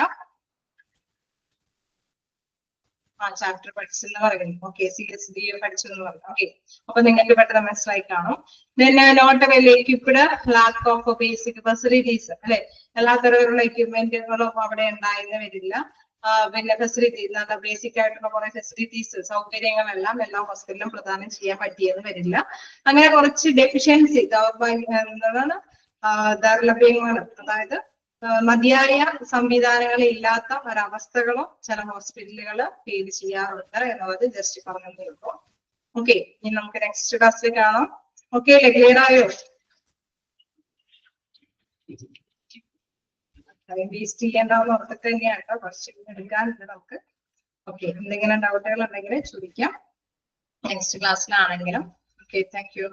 ചാപ്റ്റർ പഠിച്ചെന്ന് പറയുന്നു. ഓക്കെ, CSD പഠിച്ചു എന്ന് പറഞ്ഞു. ഓക്കെ, അപ്പൊ നിങ്ങൾക്ക് പെട്ടെന്ന് മനസ്സിലായി കാണും. Not well equipped, lack of basic facilities അല്ലെ, എല്ലാ തരത്തിലുള്ള എക്യുപ്മെന്റുകളും അവിടെ ഉണ്ടായെന്ന് വരില്ല. പിന്നെ ഫെസിലിറ്റി, ബേസിക് ആയിട്ടുള്ള കുറെ ഫെസിലിറ്റീസ്, സൗകര്യങ്ങളെല്ലാം എല്ലാ ഹോസ്പിറ്റലിലും പ്രദാനം ചെയ്യാൻ പറ്റിയെന്ന് വരില്ല. അങ്ങനെ കുറച്ച് ഡെഫിഷ്യൻസി എന്താണ് ദൗർലഭ്യങ്ങൾ, അതായത് മതിയായ സംവിധാനങ്ങൾ ഇല്ലാത്ത ഒരവസ്ഥകളും ചില ഹോസ്പിറ്റലുകൾ ഫീൽ ചെയ്യാറുണ്ട് എന്നുള്ളത് ജസ്റ്റ് പറഞ്ഞതേ ഉള്ളൂ. ഓക്കെ, ഇനി നമുക്ക് നെക്സ്റ്റ് ക്ലാസ്സിൽ കാണാം. ഓക്കെ അല്ലേ, ക്ലിയർ ആയോ? വേസ്റ്റ് ചെയ്യേണ്ടാവുന്ന ഓർത്തിട്ട് തന്നെയാണ് കേട്ടോ, കുറച്ച് എടുക്കാനുണ്ട് നമുക്ക്. ഓക്കെ, എന്തെങ്കിലും ഡൗട്ടുകൾ ഉണ്ടെങ്കിൽ ചോദിക്കാം നെക്സ്റ്റ് ക്ലാസ്സിലാണെങ്കിലും. Okay, thank U.